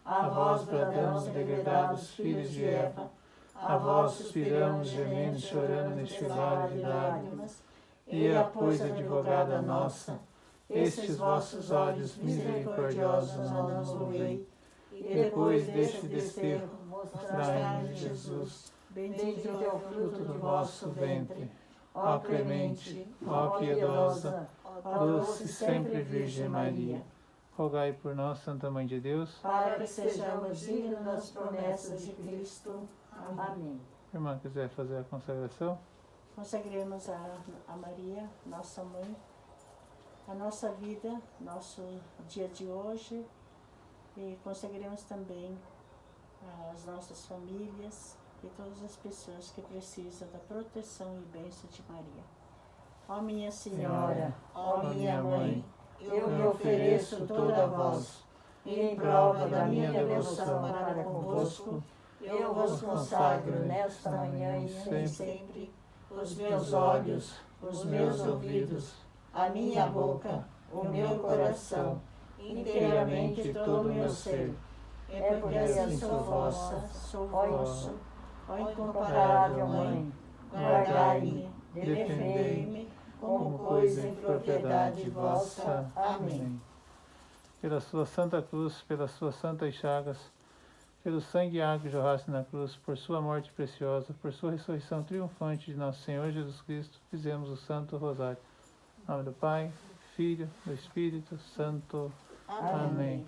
A vós bradamos, degredados, filhos de Eva, a vós suspiramos, gemendo e chorando neste vale de lágrimas. E a pois, advogada nossa, estes vossos olhos misericordiosos não nos louvei, e depois deste desterro, mostrai-nos Jesus. Bendito é o fruto do vosso ventre. Ó clemente, ó piedosa, ó doce sempre Virgem Maria. Rogai por nós, Santa Mãe de Deus, Para que sejamos dignos das promessas de Cristo. Amém. irmã, quiser fazer a consagração? Consagremos a Maria, nossa mãe, a nossa vida, nosso dia de hoje, e consagremos também as nossas famílias e todas as pessoas que precisam da proteção e bênção de Maria. Ó minha Senhora, ó minha Mãe, eu me ofereço toda a vós, e em prova da minha devoção para convosco, eu vos consagro nesta manhã e sempre os meus olhos, os meus ouvidos, a minha boca, o meu coração, inteiramente todo o meu ser. É porque assim sou vossa, sou vosso, ó incomparável Mãe, guardai-me, defendei-me, como coisa em propriedade vossa. Amém. Pela sua Santa Cruz, pelas suas santas chagas, pelo sangue e água que jorraste na cruz, por sua morte preciosa, por sua ressurreição triunfante de nosso Senhor Jesus Cristo, fizemos o Santo Rosário. Em nome do Pai, Filho, do Espírito Santo. Amém.